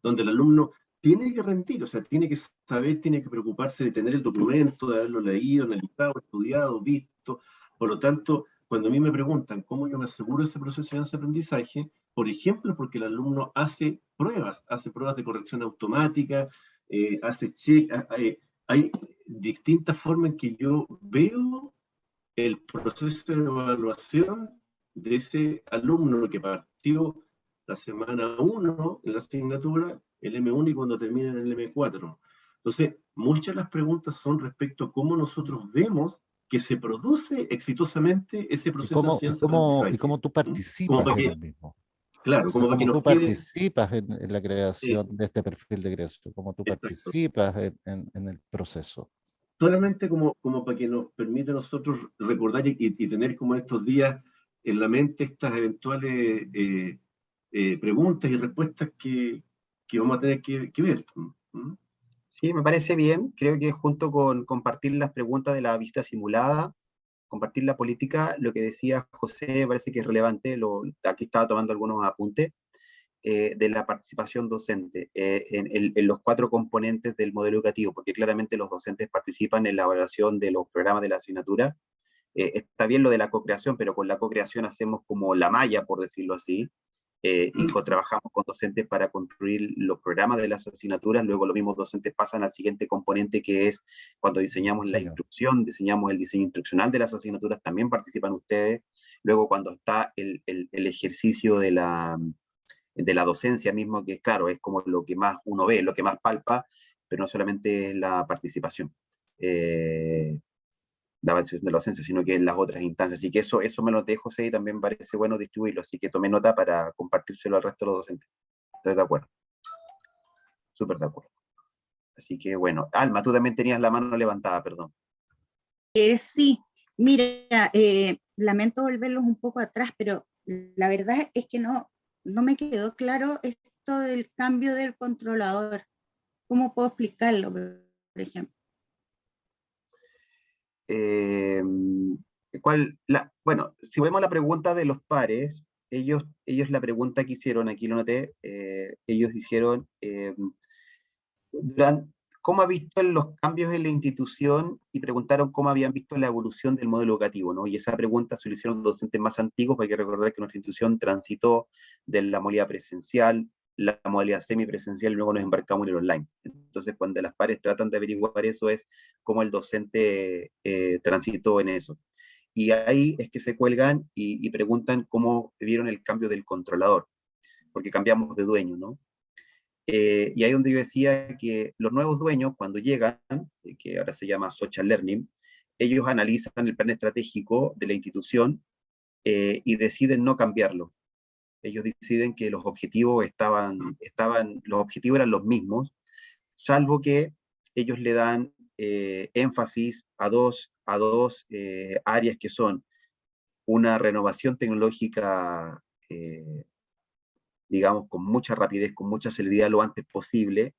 donde el alumno tiene que rendir, o sea, tiene que saber, tiene que preocuparse de tener el documento, de haberlo leído, analizado, estudiado, visto. Por lo tanto, cuando a mí me preguntan cómo yo me aseguro ese proceso de aprendizaje, por ejemplo, porque el alumno hace pruebas de corrección automática, hace check, hay distintas formas en que yo veo el proceso de evaluación de ese alumno que partió la semana 1 en la asignatura, el M1, y cuando termina en el M4. Entonces, muchas de las preguntas son respecto a cómo nosotros vemos que se produce exitosamente ese proceso de ciencia-aprendizaje. ¿Y cómo tú participas en el mismo? Claro, O sea, como para que cómo tú nos quede... participas en la creación de este perfil de egreso, cómo tú Exacto. participas en el proceso. Solamente como para que nos permita a nosotros recordar y tener como estos días en la mente estas eventuales preguntas y respuestas que vamos a tener que ver. ¿Mm? Sí, me parece bien. Creo que junto con compartir las preguntas de la visita simulada, compartir la política, lo que decía José parece que es relevante. Aquí estaba tomando algunos apuntes de la participación docente en los 4 componentes del modelo educativo, porque claramente los docentes participan en la evaluación de los programas de la asignatura. Está bien lo de la co-creación, pero con la co-creación hacemos como la malla, por decirlo así, y trabajamos con docentes para construir los programas de las asignaturas. Luego los mismos docentes pasan al siguiente componente, que es cuando diseñamos la instrucción, diseñamos el diseño instruccional de las asignaturas, también participan ustedes. Luego cuando está el ejercicio de la docencia mismo, que claro, es como lo que más uno ve, lo que más palpa, pero no solamente es la participación de la docencia, sino que en las otras instancias. Así que eso me lo dejo, José, y también parece bueno distribuirlo, así que tomé nota para compartírselo al resto de los docentes. ¿Estás de acuerdo? Súper de acuerdo. Así que bueno, Alma, tú también tenías la mano levantada, perdón. Sí, mira, lamento volverlos un poco atrás, pero la verdad es que no me quedó claro esto del cambio del controlador. ¿Cómo puedo explicarlo, por ejemplo? Bueno, si vemos la pregunta de los pares, ellos la pregunta que hicieron, aquí lo noté, ellos dijeron, ¿cómo ha visto los cambios en la institución? Y preguntaron cómo habían visto la evolución del modelo educativo, ¿no? Y esa pregunta se lo hicieron los docentes más antiguos, porque hay que recordar que nuestra institución transitó de la modalidad presencial, la modalidad semipresencial, y luego nos embarcamos en el online. Entonces, cuando las pares tratan de averiguar eso, es cómo el docente transitó en eso. Y ahí es que se cuelgan y preguntan cómo vieron el cambio del controlador, porque cambiamos de dueño, ¿no? Y ahí donde yo decía que los nuevos dueños, cuando llegan, que ahora se llama Social Learning, ellos analizan el plan estratégico de la institución y deciden no cambiarlo. Ellos deciden que los objetivos los objetivos eran los mismos, salvo que ellos le dan énfasis a dos áreas que son una renovación tecnológica digamos, con mucha rapidez, con mucha celeridad lo antes posible,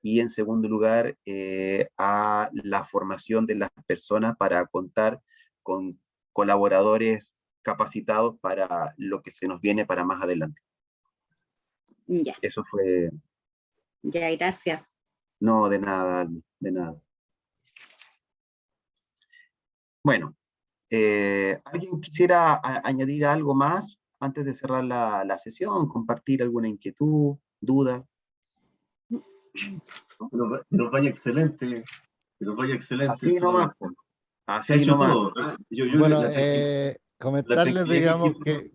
y en segundo lugar, a la formación de las personas para contar con colaboradores capacitados para lo que se nos viene para más adelante. Ya. Eso fue... Ya, gracias. No, de nada, de nada. Bueno, ¿alguien quisiera añadir algo más antes de cerrar la sesión? ¿Compartir alguna inquietud, duda? Nos vaya excelente. Que nos vaya excelente. Así nomás. Po. Se ha Así hecho nomás. todo. Bueno, la comentarles, tranquilidad digamos, que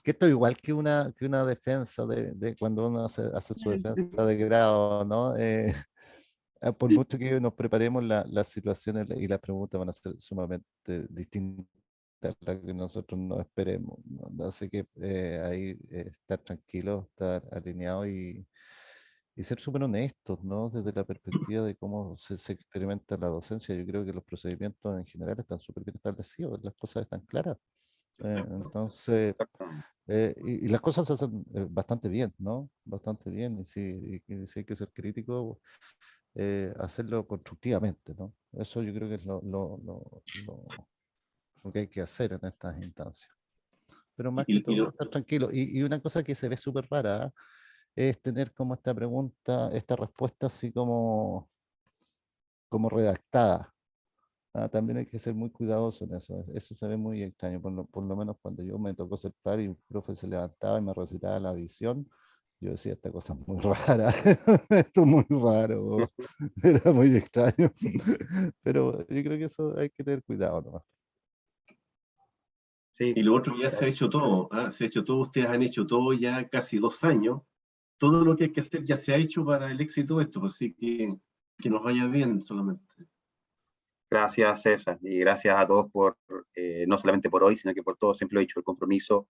que esto es igual que una defensa de cuando uno hace su defensa de grado, ¿no? Por mucho que nos preparemos, las situaciones y las preguntas van a ser sumamente distintas a las que nosotros no esperemos, ¿no? Así que ahí estar tranquilos, estar alineados y ser súper honestos, ¿no? Desde la perspectiva de cómo se experimenta la docencia. Yo creo que los procedimientos en general están súper bien establecidos, las cosas están claras. Entonces, y las cosas se hacen bastante bien, ¿no? Bastante bien. Y si hay que ser crítico, hacerlo constructivamente, ¿no? Eso yo creo que es lo que hay que hacer en estas instancias. Pero más que todo, estar tranquilo. Y una cosa que se ve súper rara es tener como esta pregunta, esta respuesta así como redactada. También hay que ser muy cuidadoso en eso. Eso se ve muy extraño. Por lo menos cuando yo me tocó aceptar y un profe se levantaba y me recitaba la visión, yo decía, esta cosa es muy rara. Esto es muy raro. Era muy extraño. Pero yo creo que eso hay que tener cuidado nomás. Sí. Y lo otro ya se ha hecho todo. Se ha hecho todo. Ustedes han hecho todo ya casi 2 años. Todo lo que hay que hacer ya se ha hecho para el éxito de esto. Así que nos vaya bien solamente. Gracias, César, y gracias a todos por, no solamente por hoy, sino que por todo, siempre lo he dicho, el compromiso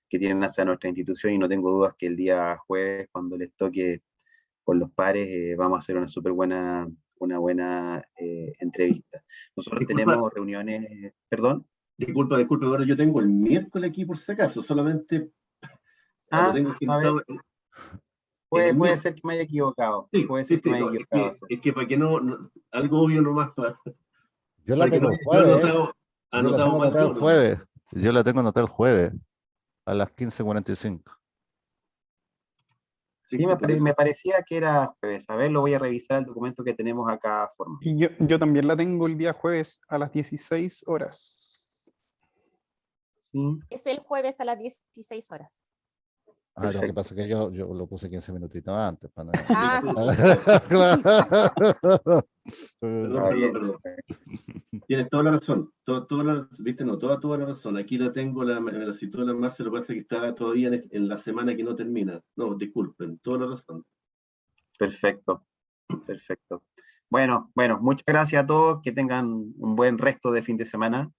que tienen hacia nuestra institución, y no tengo dudas que el día jueves, cuando les toque con los pares, vamos a hacer una buena entrevista. Nosotros tenemos reuniones, perdón. Disculpa, ahora yo tengo el miércoles aquí por si acaso, solamente lo tengo agendado. Puede ser que me haya equivocado. Sí, puede ser que me haya equivocado. Es que para que no algo obvio nomás para... Yo la tengo el jueves. Yo la tengo anotada el jueves a las 15:45. Sí, me parecía que era jueves. A ver, lo voy a revisar el documento que tenemos acá formado. Y yo también la tengo el día jueves a las 16 horas. Sí. Es el jueves a las 16 horas. Lo que pasa es que yo lo puse 15 minutitos antes. Para Perdón. Tienes toda la razón. Toda la razón. Aquí la tengo, me la citó la Marce, lo que pasa es que estaba todavía en la semana que no termina. No, disculpen, toda la razón. Perfecto. Bueno, muchas gracias a todos. Que tengan un buen resto de fin de semana.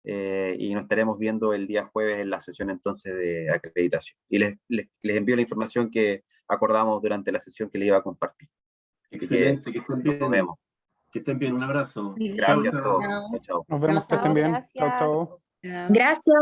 Y nos estaremos viendo el día jueves en la sesión entonces de acreditación. Y les envío la información que acordamos durante la sesión que les iba a compartir. Excelente, que estén bien. Nos vemos. Que estén bien, un abrazo. Gracias a todos. Chao. Nos vemos, que estén bien. Chao. Gracias.